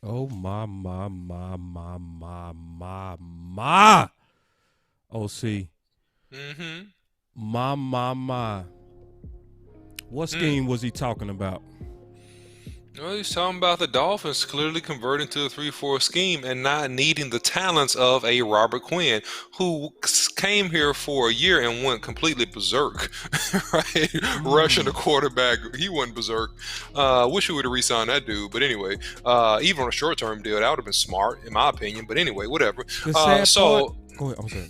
Oh, my. OC. My. What scheme was he talking about? Well, he's talking about the Dolphins clearly converting to a 3-4 scheme and not needing the talents of a Robert Quinn, who came here for a year and went completely berserk, right? Rushing the quarterback. He went berserk. Wish we would have re-signed that dude. But anyway, even on a short-term deal, that would have been smart, in my opinion. But anyway, whatever. Go ahead. I'm sorry. Go ahead.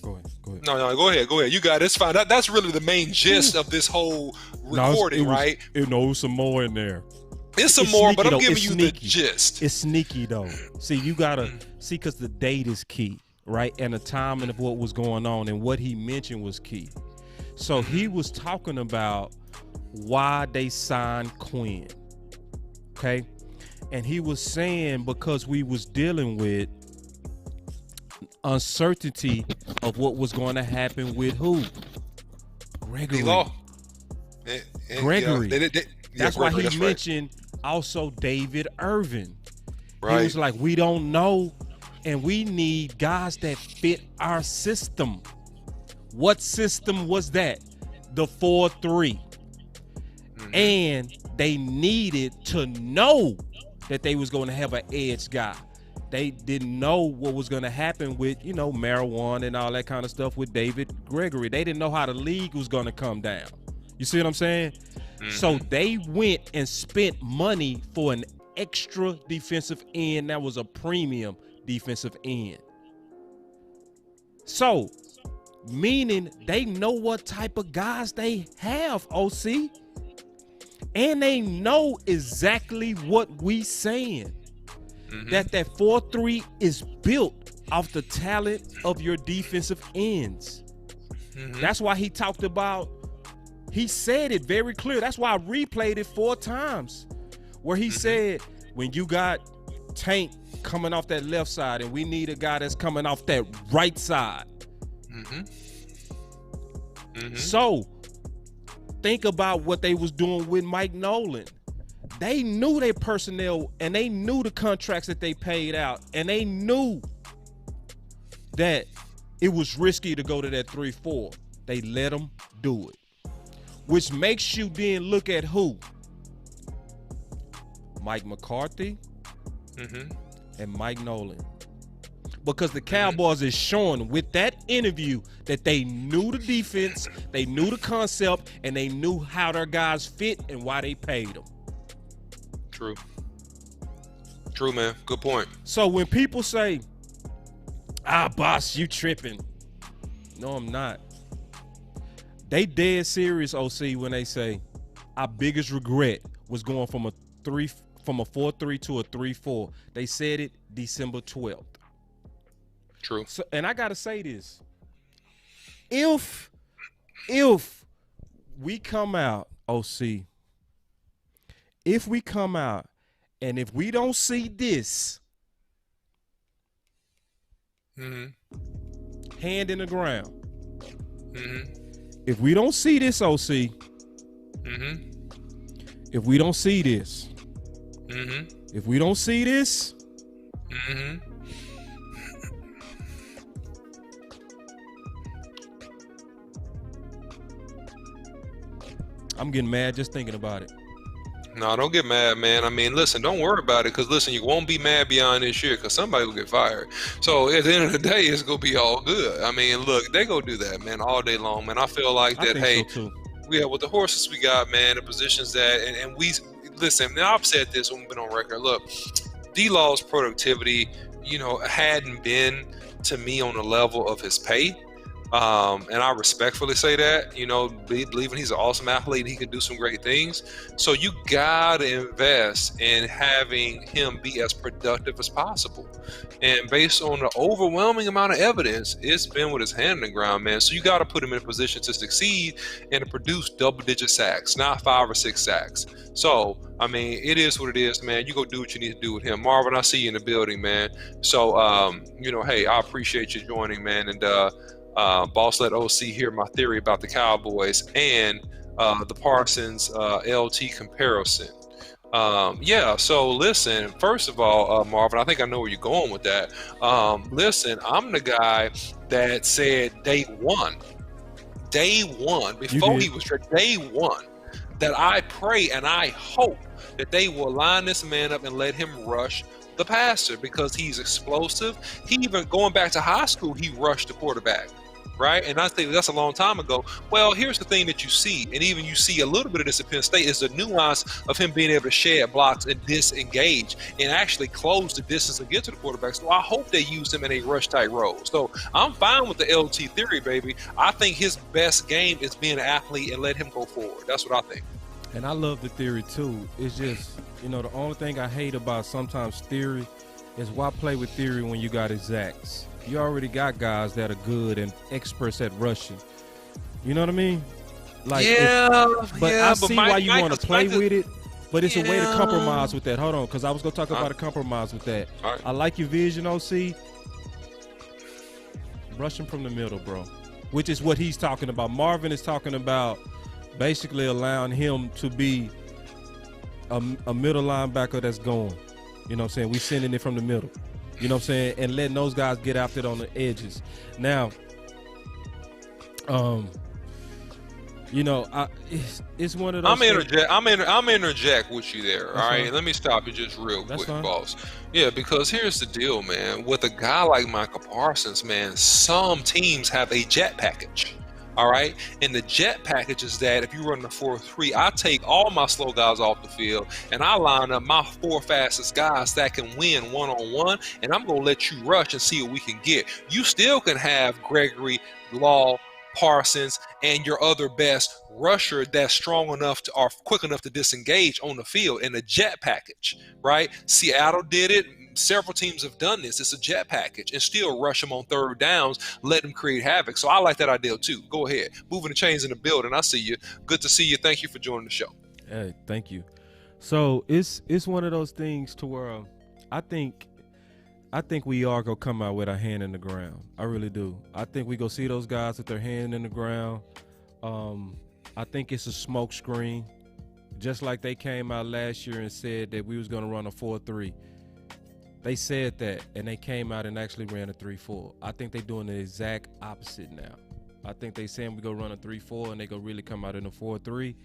No, go ahead. You got it. It's fine. That's really the main gist of this whole recording, right? It knows some more in there. It's some more, but I'm though. giving It's you sneaky. the gist. It's sneaky, though. See, you got to see, because the date is key, right? And the timing of what was going on and what he mentioned was key. So he was talking about why they signed Quinn, okay? And he was saying because we was dealing with uncertainty of what was going to happen with who? Gregory. Gregory. That's why he mentioned also David Irving. Right. He was like, we don't know, and we need guys that fit our system. What system was that? The 4-3. And they needed to know that they was going to have an edge guy. They didn't know what was going to happen with, marijuana and all that kind of stuff with David Gregory. They didn't know how the league was going to come down. You see what I'm saying? So they went and spent money for an extra defensive end that was a premium defensive end. So, meaning they know what type of guys they have, OC. And they know exactly what we saying. That 4-3 is built off the talent of your defensive ends. That's why he talked about, he said it very clear. That's why I replayed it 4 times. Where he said, when you got Tank coming off that left side and we need a guy that's coming off that right side. So, think about what they was doing with Mike Nolan. They knew their personnel and they knew the contracts that they paid out, and they knew that it was risky to go to that 3-4. They let them do it, which makes you then look at who? Mike McCarthy and Mike Nolan. Because the Cowboys is showing with that interview that they knew the defense, they knew the concept, and they knew how their guys fit and why they paid them. True, man. Good point. So when people say, boss, you tripping. No, I'm not. They dead serious, OC, when they say our biggest regret was going from a 4-3 to a 3-4. They said it December 12th. True. So, and I gotta say this. If we come out, OC, if we come out and if we don't see this hand in the ground, if we don't see this, OC, if we don't see this, if we don't see this, I'm getting mad just thinking about it. No, don't get mad, man. I mean, listen, don't worry about it, because listen, you won't be mad beyond this year because somebody will get fired. So at the end of the day, it's going to be all good. I mean, look, they go do that, man, all day long, man. I feel like that, hey, so with the horses we got, man, the positions that, and we, listen, now I've said this when we've been on record. Look, D-Law's productivity, hadn't been to me on the level of his pay. And I respectfully say that, believing he's an awesome athlete and he can do some great things. So you gotta invest in having him be as productive as possible. And based on the overwhelming amount of evidence, it's been with his hand in the ground, man. So you gotta put him in a position to succeed and to produce double-digit sacks, not 5 or 6 sacks. So, I mean, it is what it is, man. You go do what you need to do with him. Marvin, I see you in the building, man. So, hey, I appreciate you joining, man. And, Boss let OC hear my theory about the Cowboys and the Parsons LT comparison. So listen, first of all, Marvin, I think I know where you're going with that. Listen, I'm the guy that said day one, before he was day one, that I pray and I hope that they will line this man up and let him rush the passer because he's explosive. He even, going back to high school, he rushed the quarterback. Right? And I think that's a long time ago. Well, here's the thing that you see, and even you see a little bit of this at Penn State, is the nuance of him being able to shed blocks and disengage and actually close the distance and get to the quarterback. So I hope they use him in a rush-type role. So I'm fine with the LT theory, baby. I think his best game is being an athlete and let him go forward. That's what I think. And I love the theory, too. It's just, the only thing I hate about sometimes theory is why play with theory when you got exacts? You already got guys that are good and experts at rushing. You know what I mean? Like, I see why you want to play with it, but it's a way to compromise with that. Hold on, because I was going to talk about a compromise with that. Right. I like your vision, OC. Rushing from the middle, bro, which is what he's talking about. Marvin is talking about basically allowing him to be a middle linebacker that's going. You know what I'm saying? We sending it from the middle. You know what I'm saying? And letting those guys get after it on the edges. Now, it's one of those. I'm interject with you there. All right, let me stop you just real quick, boss. Yeah, because here's the deal, man. With a guy like Michael Parsons, man, some teams have a jet package. All right. And the jet package is that if you run the 4-3, I take all my slow guys off the field and I line up my 4 fastest guys that can win one-on-one, and I'm going to let you rush and see what we can get. You still can have Gregory, Law, Parsons, and your other best rusher that's strong enough to or quick enough to disengage on the field in a jet package, right? Seattle did it. Several teams have done this. It's a jet package and still rush them on third downs, let them create havoc. So I like that idea too. Go ahead. Moving the chains in the building. I see you. Good to see you. Thank you for joining the show. Hey, thank you. So it's one of those things to where I think we are gonna come out with our hand in the ground. I really do. I think we go see those guys with their hand in the ground. I think it's a smoke screen, just like they came out last year and said that we was gonna run a 4-3. They said that, and they came out and actually ran a 3-4. I think they're doing the exact opposite now. I think they saying we go run a 3-4, and they go really come out in a 4-3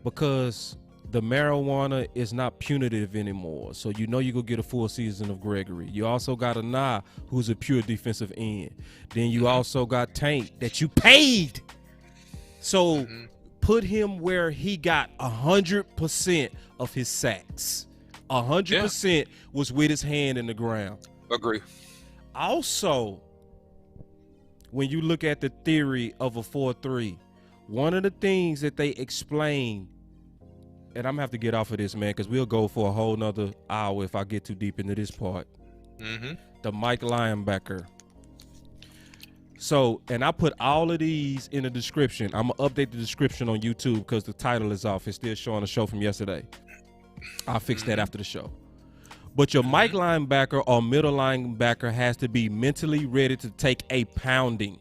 because the marijuana is not punitive anymore. So you know you go get a full season of Gregory. You also got Anah, who's a pure defensive end. Then you also got Tank that you paid. So put him where he got 100% of his sacks. 100% was with his hand in the ground. Agree. Also, when you look at the theory of a 4-3, one of the things that they explain, and I'm gonna have to get off of this, man, because we'll go for a whole nother hour if I get too deep into this part. The Mike linebacker. So, and I put all of these in the description. I'm gonna update the description on YouTube because the title is off. It's still showing the show from yesterday. I'll fix that after the show. But your Mike linebacker or middle linebacker has to be mentally ready to take a pounding.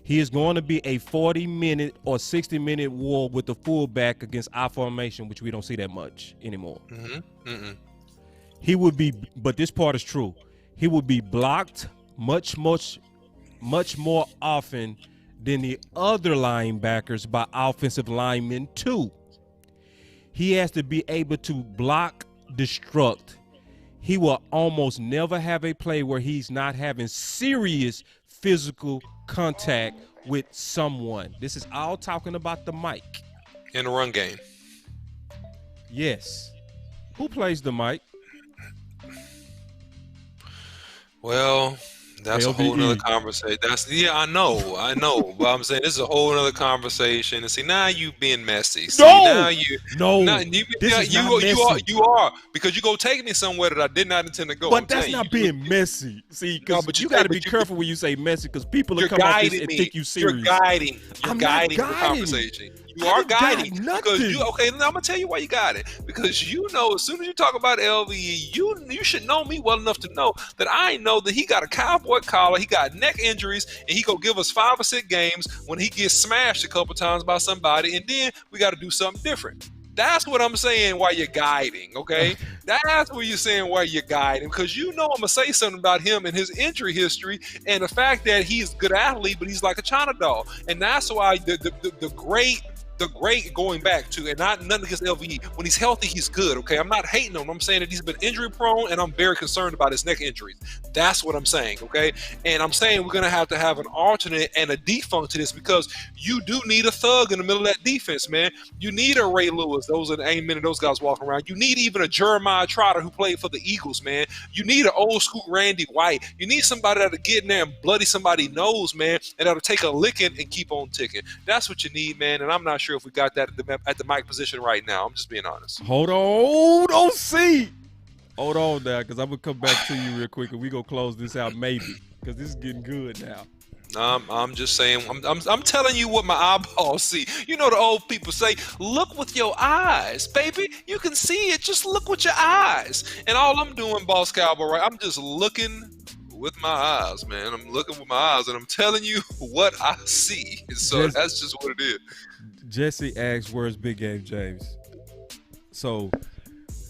He is going to be a 40-minute or 60-minute war with the fullback against I formation, which we don't see that much anymore. He would be, but this part is true. He would be blocked much more often than the other linebackers by offensive linemen too. He has to be able to block, destruct. He will almost never have a play where he's not having serious physical contact with someone. This is all talking about the mic. In the run game. Yes. Who plays the mic? Well, that's a whole nother conversation. I know. But I'm saying this is a whole nother conversation. And see, now you being messy. See, you are because you go take me somewhere that I did not intend to go. But that's not being messy. See, because you got to be careful when you say messy because people will come off this and think you serious. You're guiding the conversation. You are guiding because I'm gonna tell you why you got it. Because you know, as soon as you talk about LVE, you should know me well enough to know that I know that he got a cowboy collar, he got neck injuries, and he gonna give us 5 or 6 games when he gets smashed a couple times by somebody, and then we got to do something different. That's what I'm saying why you're guiding, okay? That's what you're saying why you're guiding, because you know I'm going to say something about him and his injury history and the fact that he's a good athlete, but he's like a China doll. And that's why the great going back to, and not nothing against LVE, when he's healthy, he's good, okay? I'm not hating him. I'm saying that he's been injury prone, and I'm very concerned about his neck injuries. That's what I'm saying, okay? And I'm saying we're going to have an alternate and a defunct to this because you do need a thug in the middle of that defense, man. You need a Ray Lewis. Those are the ain't many of those guys walking around. You need even a Jeremiah Trotter who played for the Eagles, man. You need an old school Randy White. You need somebody that'll get in there and bloody somebody's nose, man, and that'll take a licking and keep on ticking. That's what you need, man, and I'm not sure if we got that at the mic position right now. I'm just being honest. Hold on, don't see. Hold on now, because I'm going to come back to you real quick, and we going to close this out maybe, because this is getting good now. I'm just saying, I'm telling you what my eyeballs see. You know the old people say, look with your eyes, baby. You can see it. Just look with your eyes. And all I'm doing, Boss Cowboy, right? I'm just looking with my eyes, man. I'm looking with my eyes, and I'm telling you what I see. So that's just what it is. Jesse asks, where's Big Game James? So,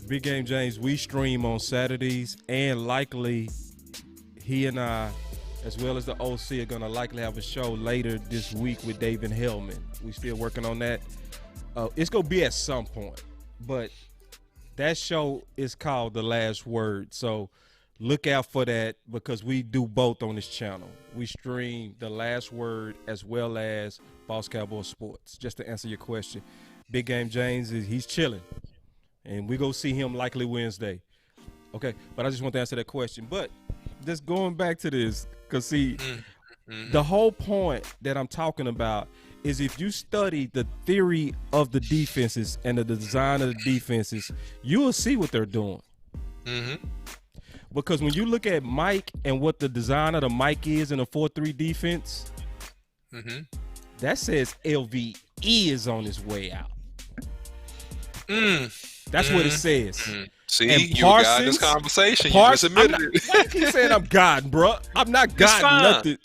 Big Game James, we stream on Saturdays, and likely he and I, as well as the OC, are going to likely have a show later this week with David Hellman. We still working on that. It's going to be at some point, but that show is called The Last Word. So, look out for that because we do both on this channel. We stream The Last Word as well as Boss Cowboy Sports. Just to answer your question, Big Game James he's chilling, and we go see him likely Wednesday. Okay, but I just want to answer that question. But just going back to this, because see, the whole point that I'm talking about is if you study the theory of the defenses and the design of the defenses, you will see what they're doing. Because when you look at Mike and what the design of the Mike is in a 4-3 defense, that says LVE is on his way out. That's what it says. See, And you got this conversation. You just admitted it. Why you keep saying I'm God, bro? I'm not God nothing.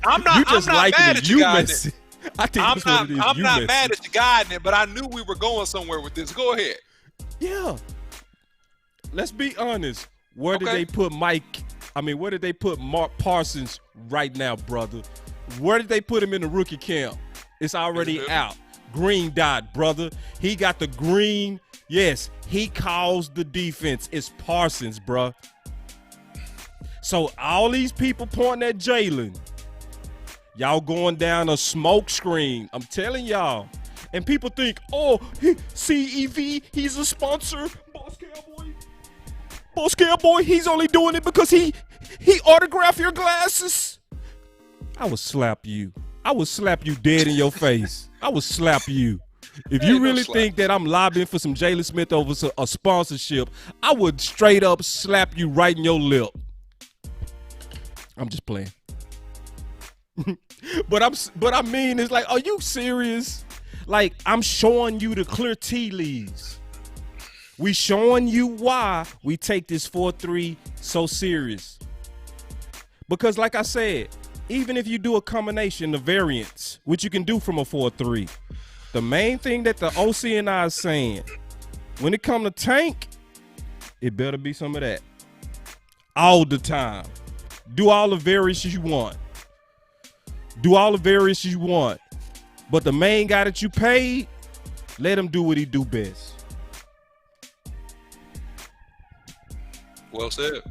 I'm not. You just I'm not liking mad it. at you, guiding messy. it. I think I'm that's not. what it is. I'm you not messy. mad at you guiding it, but I knew we were going somewhere with this. Go ahead. Yeah. Let's be honest. Where did Okay. they put Mike? I mean, where did they put Mark Parsons right now, brother? Where did they put him in the rookie camp? It's already out. Green dot, brother. He got the green. Yes, he calls the defense. It's Parsons, bruh. So all these people pointing at Jalen, y'all going down a smoke screen. I'm telling y'all. And people think, oh, CEV, he's a sponsor. Boss Cowboy, he's only doing it because he autographed your glasses. I would slap you. I would slap you dead in your face. I would slap you. If you really think that I'm lobbying for some Jalen Smith over a sponsorship, I would straight up slap you right in your lip. I'm just playing. But I mean, it's like, are you serious? Like, I'm showing you the clear tea leaves. We showing you why we take this 4-3 so serious. Because like I said, even if you do a combination of variants, which you can do from a 4-3, the main thing that the OC and I are saying, when it comes to tank, it better be some of that. All the time. Do all the variants you want. Do all the variants you want. But the main guy that you paid, let him do what he do best. Well said.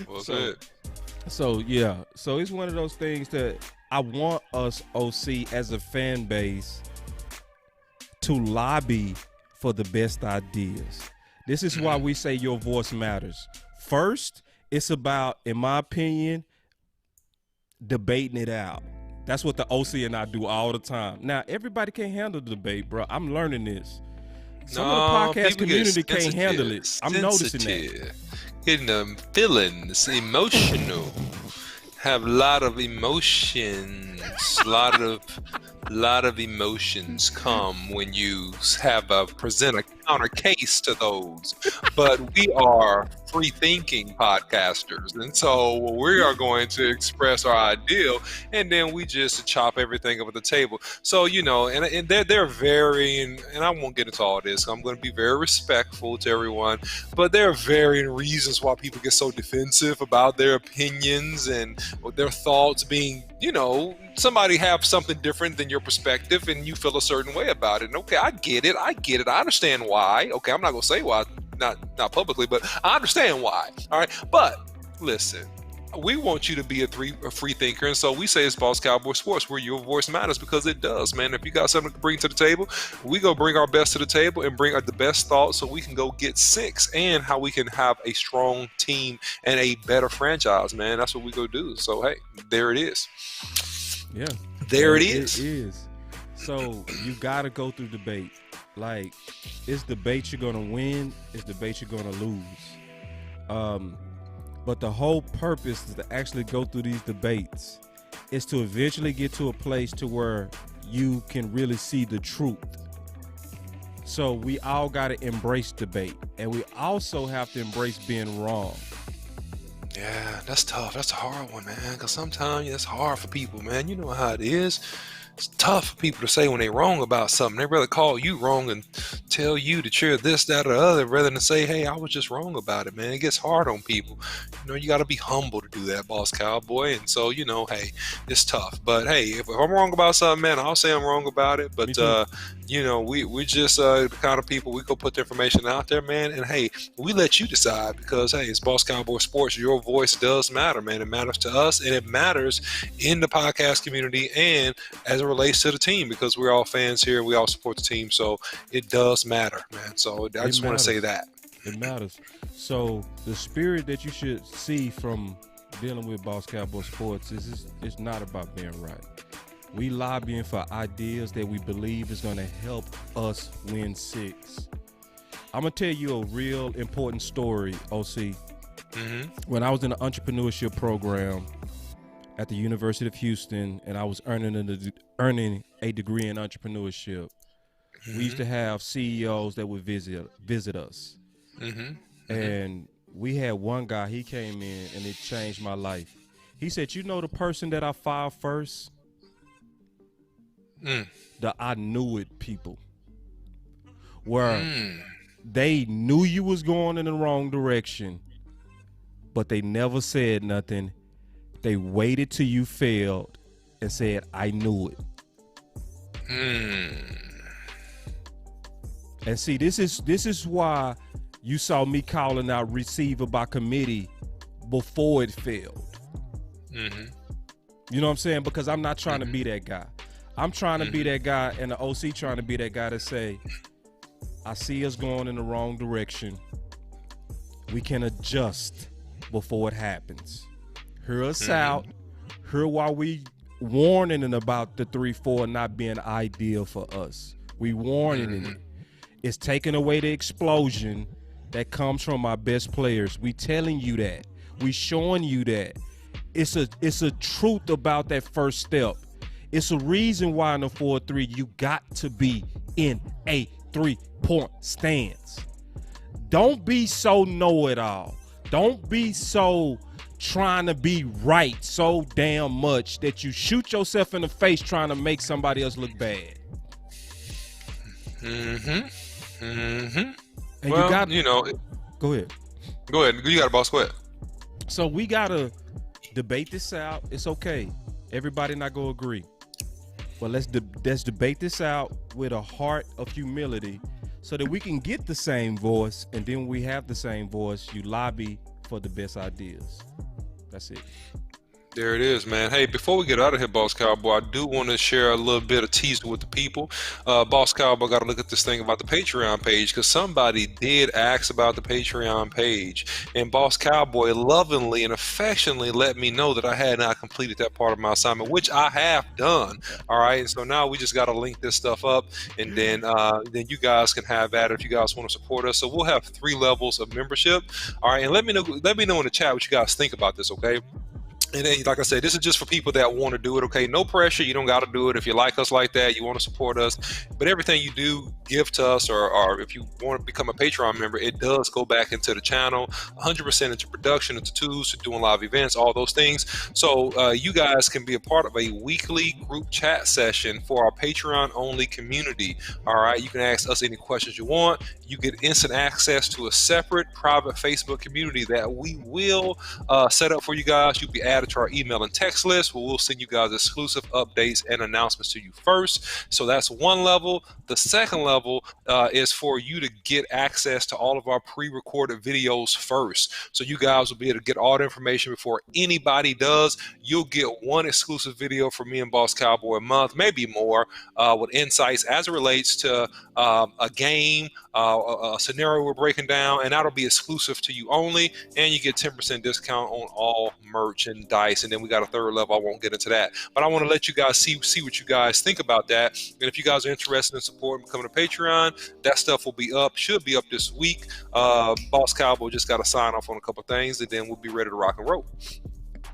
Well said. So yeah, so it's one of those things that I want us OC as a fan base to lobby for the best ideas. This is why we say your voice matters. First, it's about, in my opinion, debating it out. That's what the OC and I do all the time. Now, everybody can't handle the debate, bro. I'm learning this. Some of the podcast community can't handle it. I'm noticing that. Getting them feelings, emotional. Have a lot of emotions. lot of emotions come when you present a counter case to those. But we are free thinking podcasters, and so we are going to express our ideal, and then we just chop everything up at the table. So and they're varying, and I won't get into all this. I'm going to be very respectful to everyone, but there are varying reasons why people get so defensive about their opinions and their thoughts being, somebody have something different than your perspective and you feel a certain way about it. And okay, I get it. I understand why. Okay, I'm not going to say why, not publicly, but I understand why. All right. But listen, we want you to be a free thinker. And so we say it's Boss Cowboy Sports, where your voice matters, because it does, man. If you got something to bring to the table, we go bring our best to the table and bring the best thoughts so we can go get 6 and how we can have a strong team and a better franchise, man. That's what we go do. So, hey, there it is. Yeah. There it is. It is. So you got to go through debate. Like, it's debate you're going to win, it's debate you're going to lose. But the whole purpose is to actually go through these debates is to eventually get to a place to where you can really see the truth. So we all got to embrace debate, and we also have to embrace being wrong. Yeah, that's tough. That's a hard one, man, because sometimes it's hard for people, man. You know how it is. It's tough for people to say when they're wrong about something. They'd rather call you wrong and tell you that you're this, that, or the other, rather than say, hey, I was just wrong about it, man. It gets hard on people. You know, you got to be humble to do that, Boss Cowboy. And so, you know, hey, it's tough. But hey, if I'm wrong about something, man, I'll say I'm wrong about it. But you know, we just the kind of people, we go put the information out there, man. And hey, we let you decide, because hey, it's Boss Cowboy Sports. Your voice does matter, man. It matters to us, and it matters in the podcast community and as it relates to the team, because we're all fans here. We all support the team, so it does matter, man. So I just want to say that it matters. So the spirit that you should see from dealing with Boss Cowboy Sports is it's not about being right. We lobbying for ideas that we believe is going to help us win 6. I'm going to tell you a real important story, OC. When I was in the entrepreneurship program at the University of Houston, and I was earning a degree in entrepreneurship, we used to have CEOs that would visit us. And we had one guy, he came in, and it changed my life. He said, you know the person that I fired first? The I knew it people, where they knew you was going in the wrong direction, but they never said nothing. They waited till you failed and said, I knew it. And see, this is why you saw me calling out receiver by committee before it failed. You know what I'm saying? Because I'm not trying to be that guy. I'm trying to be that guy, and the OC trying to be that guy to say, I see us going in the wrong direction. We can adjust before it happens. Hear us out. Hear why we warning about the 3-4 not being ideal for us. We warning it. It's taking away the explosion that comes from our best players. We telling you that. We showing you that. It's a truth about that first step. It's a reason why in the 4-3 you got to be in a 3-point stance. Don't be so know-it-all. Don't be so trying to be right so damn much that you shoot yourself in the face trying to make somebody else look bad. And well, you got, you know, go ahead. Go ahead. You got it, boss. Go ahead. So we gotta debate this out. It's okay. Everybody not gonna agree. But let's debate this out with a heart of humility so that we can get the same voice, and then when we have the same voice, you lobby for the best ideas. That's it. There it is, man. Hey, before we get out of here, Boss Cowboy, I do want to share a little bit of teaser with the people. Boss Cowboy got to look at this thing about the Patreon page, because somebody did ask about the Patreon page, and Boss Cowboy lovingly and affectionately let me know that I had not completed that part of my assignment, which I have done. All right, and so now we just got to link this stuff up, and then you guys can have at it if you guys want to support us. So we'll have 3 levels of membership. All right, and let me know in the chat what you guys think about this, okay? And then, like I said, this is just for people that want to do it, okay? No pressure. You don't got to do it. If you like us like that, you want to support us. But everything you do give to us, or if you want to become a Patreon member, it does go back into the channel, 100% into production, into tools, to doing live events, all those things. So you guys can be a part of a weekly group chat session for our Patreon-only community, all right? You can ask us any questions you want. You get instant access to a separate private Facebook community that we will set up for you guys. You'll be added to our email and text list, where we'll send you guys exclusive updates and announcements to you first. So that's one level. The second level is for you to get access to all of our pre-recorded videos first. So you guys will be able to get all the information before anybody does. You'll get one exclusive video from me and Boss Cowboy a month, maybe more, with insights as it relates to a game, a scenario we're breaking down, and that'll be exclusive to you only. And you get 10% discount on all merchandise. And then we got a third level. I won't get into that, but I want to let you guys see what you guys think about that. And if you guys are interested in supporting becoming a Patreon, that stuff will be up, should be up this week. Boss Cowboy just got to sign off on a couple things, and then we'll be ready to rock and roll.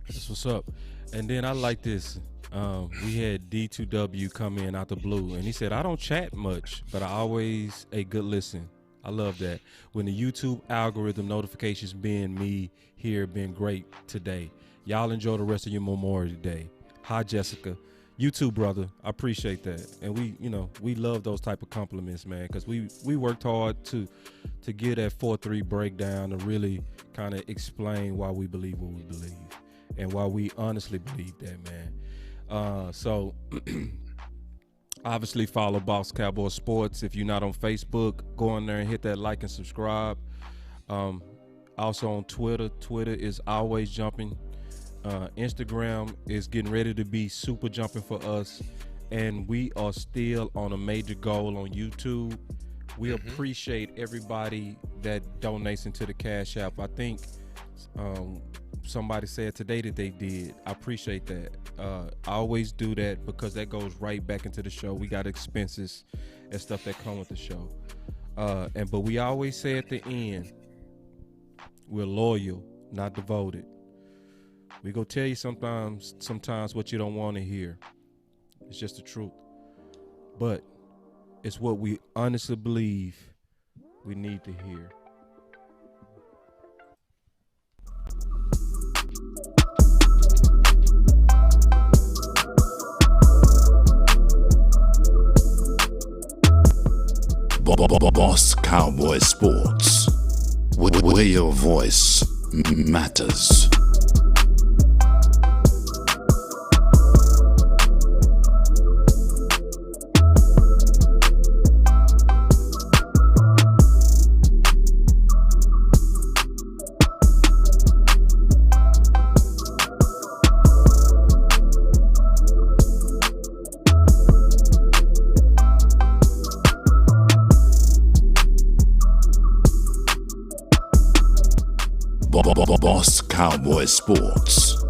That's what's up. And then I like this. We had D2W come in out the blue, and he said, I don't chat much, but I always a good listen. I love that. When the YouTube algorithm notifications being me here, been great today. Y'all enjoy the rest of your Memorial Day. Hi, Jessica. You too, brother. I appreciate that, and we love those type of compliments, man, because we worked hard to get that 4-3 breakdown to really kind of explain why we believe what we believe and why we honestly believe that, man. So obviously follow Boss Cowboy Sports. If you're not on Facebook, go on there and hit that like and subscribe. Also on Twitter is always jumping. Instagram is getting ready to be super jumping for us, and we are still on a major goal on YouTube. We appreciate everybody that donates into the Cash App. I think somebody said today that they did. I appreciate that. I always do that because that goes right back into the show. We got expenses and stuff that come with the show. But we always say at the end, we're loyal, not devoted. We go tell you sometimes what you don't want to hear. It's just the truth. But it's what we honestly believe we need to hear. Boss Cowboy Sports, where your voice matters. Boss Cowboy Sports.